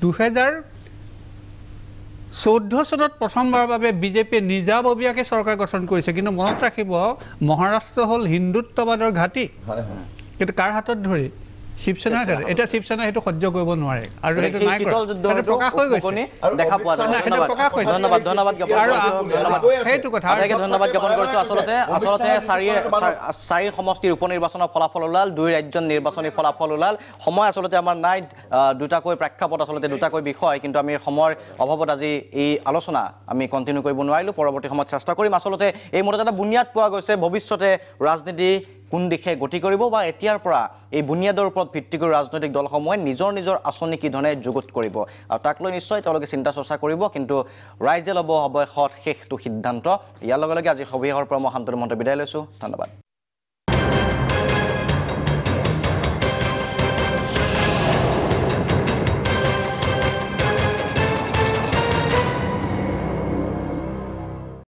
2014 চনত প্ৰথমবাৰৰ বাবে বিজেপিয়ে নিজাববীয়াকৈ চৰকাৰ গঠন কৰিছে কিন্তু মনত ৰাখিব মহাৰাষ্ট্ৰ হ'ল হিন্দুত্ববাদৰ ঘাটি কিন্তু কাৰ হাতত ধৰি শিৱসেনাৰ হাতত এতিয়া শিৱসেনা সেইটো সহ্য কৰিব নোৱাৰে আৰু সেইটো নাই প্ৰকাশ হৈ গৈছে সেইটো কথা ধন্যবাদ জ্ঞাপন কৰিছোঁ আচলতে চাৰি সমষ্টিৰ উপ নিৰ্বাচনৰ ফলাফল ওলাল 2 ৰাজ্যৰ নিৰ্বাচনী ফলাফল ওলাল সময় আচলতে আমাৰ নাই দুটাকৈ প্ৰেক্ষাপট আচলতে দুটাকৈ বিষয় কিন্তু আমি সময়ৰ অভাৱত আজি এই আলোচনা আমি কণ্টিনিউ কৰিব নোৱাৰিলোঁ পৰৱৰ্তী সময়ত চেষ্টা কৰিম আচলতে এই মুহূৰ্তত এটা বুনিয়াদ পোৱা গৈছে ভৱিষ্যতে ৰাজনীতি কোন দিশে গতি কৰিব বা এতিয়াৰ পৰা এই বুনিয়াদৰ ওপৰত ভিত্তি কৰি ৰাজনৈতিক দলসমূহে নিজৰ আঁচনি কি ধৰণে যুগুত কৰিব আৰু তাক লৈ নিশ্চয় তেওঁলোকে চিন্তা চৰ্চা কৰিব কিন্তু ৰাইজে ল'ব অৱশেষত শেষটো সিদ্ধান্ত ইয়াৰ লগে লগে আজি সবিশেষৰ পৰা মই শান্তনু মহন্ত বিদায় লৈছোঁ ধন্যবাদ